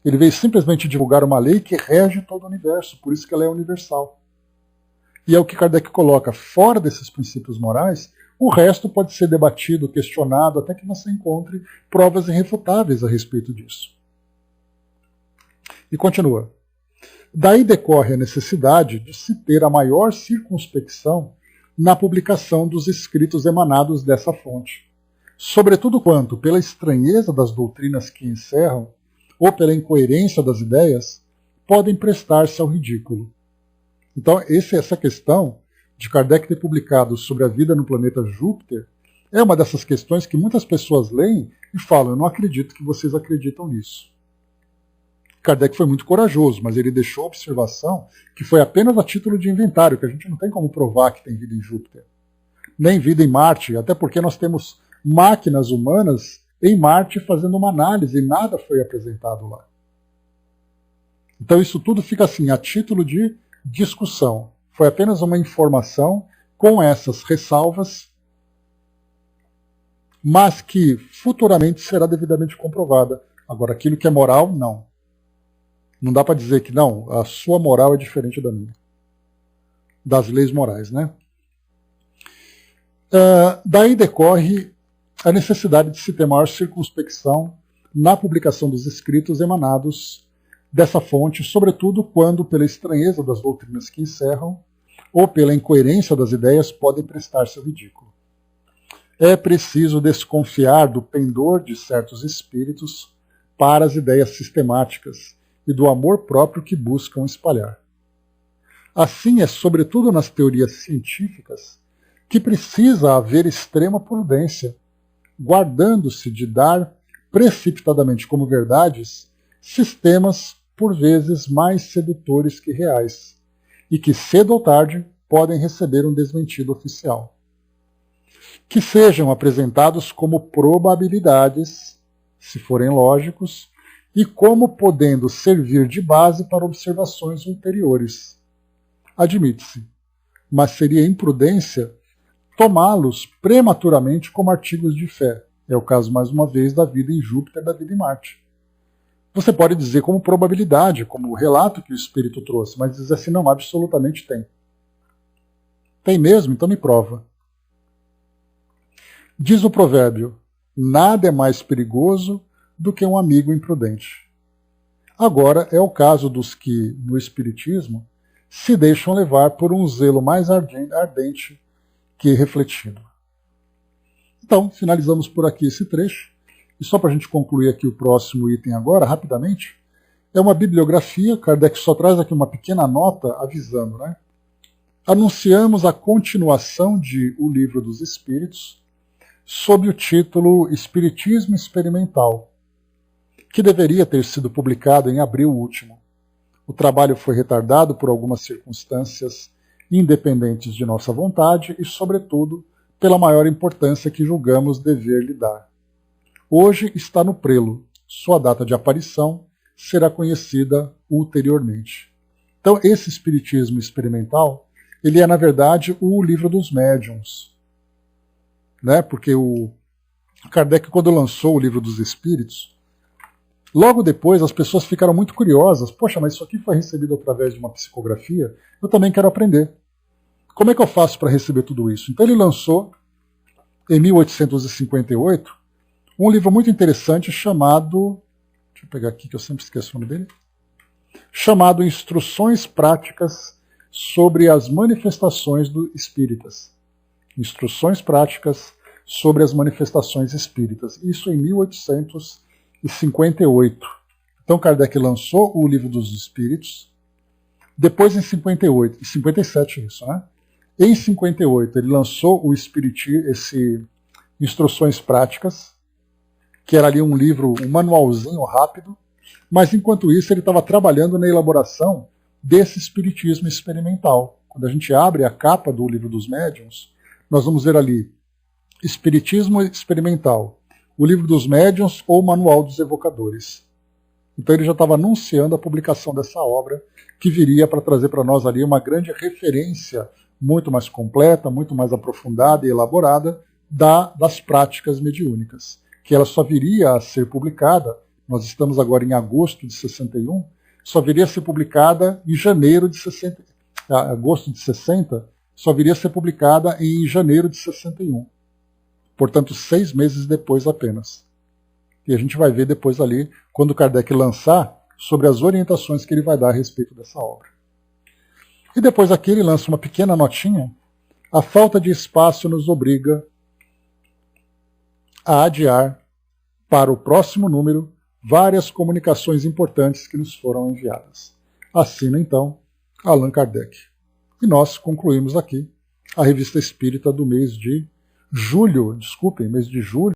Ele veio simplesmente divulgar uma lei que rege todo o universo, por isso que ela é universal. E é o que Kardec coloca, fora desses princípios morais, o resto pode ser debatido, questionado, até que você encontre provas irrefutáveis a respeito disso. E continua. Daí decorre a necessidade de se ter a maior circunspecção na publicação dos escritos emanados dessa fonte, sobretudo quanto, pela estranheza das doutrinas que encerram, ou pela incoerência das ideias, podem prestar-se ao ridículo. Então, essa questão de Kardec ter publicado sobre a vida no planeta Júpiter é uma dessas questões que muitas pessoas leem e falam, eu não acredito que vocês acreditam nisso. Kardec foi muito corajoso, mas ele deixou a observação que foi apenas a título de inventário, que a gente não tem como provar que tem vida em Júpiter, nem vida em Marte, até porque nós temos máquinas humanas em Marte fazendo uma análise e nada foi apresentado lá. Então isso tudo fica assim, a título de discussão. Foi apenas uma informação com essas ressalvas, mas que futuramente será devidamente comprovada. Agora, aquilo que é moral, não. Não dá para dizer que não, a sua moral é diferente da minha. Das leis morais, né? Daí decorre a necessidade de se ter maior circunspecção na publicação dos escritos emanados dessa fonte, sobretudo quando, pela estranheza das doutrinas que encerram, ou pela incoerência das ideias, podem prestar-se ao ridículo. é preciso desconfiar do pendor de certos espíritos para as ideias sistemáticas e do amor próprio que buscam espalhar. Assim é, sobretudo nas teorias científicas, que precisa haver extrema prudência, guardando-se de dar precipitadamente como verdades sistemas por vezes mais sedutores que reais, e que cedo ou tarde podem receber um desmentido oficial. Que sejam apresentados como probabilidades, se forem lógicos, e como podendo servir de base para observações ulteriores. Admite-se, mas seria imprudência tomá-los prematuramente como artigos de fé. É o caso, mais uma vez, da vida em Júpiter e da vida em Marte. Você pode dizer como probabilidade, como relato que o Espírito trouxe, mas dizer assim, não, absolutamente tem. Tem mesmo? Então me prova. Diz o provérbio, nada é mais perigoso do que um amigo imprudente. Agora é o caso dos que, no Espiritismo, se deixam levar por um zelo mais ardente que refletido. Então, finalizamos por aqui esse trecho. E só para a gente concluir aqui o próximo item agora, rapidamente, é uma bibliografia, Kardec só traz aqui uma pequena nota avisando, né? Anunciamos a continuação de O Livro dos Espíritos, sob o título Espiritismo Experimental, que deveria ter sido publicado em abril último. O trabalho foi retardado por algumas circunstâncias independentes de nossa vontade e, sobretudo, pela maior importância que julgamos dever lhe dar. Hoje está no prelo. Sua data de aparição será conhecida ulteriormente. Então, esse espiritismo experimental, ele é, na verdade, o livro dos médiuns. Né? Porque o Kardec, quando lançou o Livro dos Espíritos, logo depois as pessoas ficaram muito curiosas. Poxa, mas isso aqui foi recebido através de uma psicografia? Eu também quero aprender. Como é que eu faço para receber tudo isso? Então ele lançou, em 1858, um livro muito interessante chamado, deixa eu pegar aqui que eu sempre esqueço o nome dele, chamado Instruções Práticas sobre as Manifestações Espíritas. Instruções Práticas sobre as Manifestações Espíritas. Isso em 1858. Então Kardec lançou o Livro dos Espíritos, depois em 57 isso, né? Em 58 ele lançou esse Instruções Práticas, que era ali um livro, um manualzinho rápido, mas enquanto isso ele estava trabalhando na elaboração desse espiritismo experimental. Quando a gente abre a capa do Livro dos Médiuns, nós vamos ver ali Espiritismo Experimental, o Livro dos Médiuns ou o Manual dos Evocadores. Então ele já estava anunciando a publicação dessa obra, que viria para trazer para nós ali uma grande referência muito mais completa, muito mais aprofundada e elaborada das práticas mediúnicas, que ela só viria a ser publicada, nós estamos agora em agosto de 61, só viria a ser publicada em janeiro de 60, agosto de 60, só viria a ser publicada em janeiro de 61. Portanto, 6 meses depois apenas. E a gente vai ver depois ali, quando Kardec lançar, sobre as orientações que ele vai dar a respeito dessa obra. E depois aqui ele lança uma pequena notinha. A falta de espaço nos obriga a adiar para o próximo número várias comunicações importantes que nos foram enviadas. Assina então Allan Kardec. E nós concluímos aqui a Revista Espírita do mês de julho, mês de julho,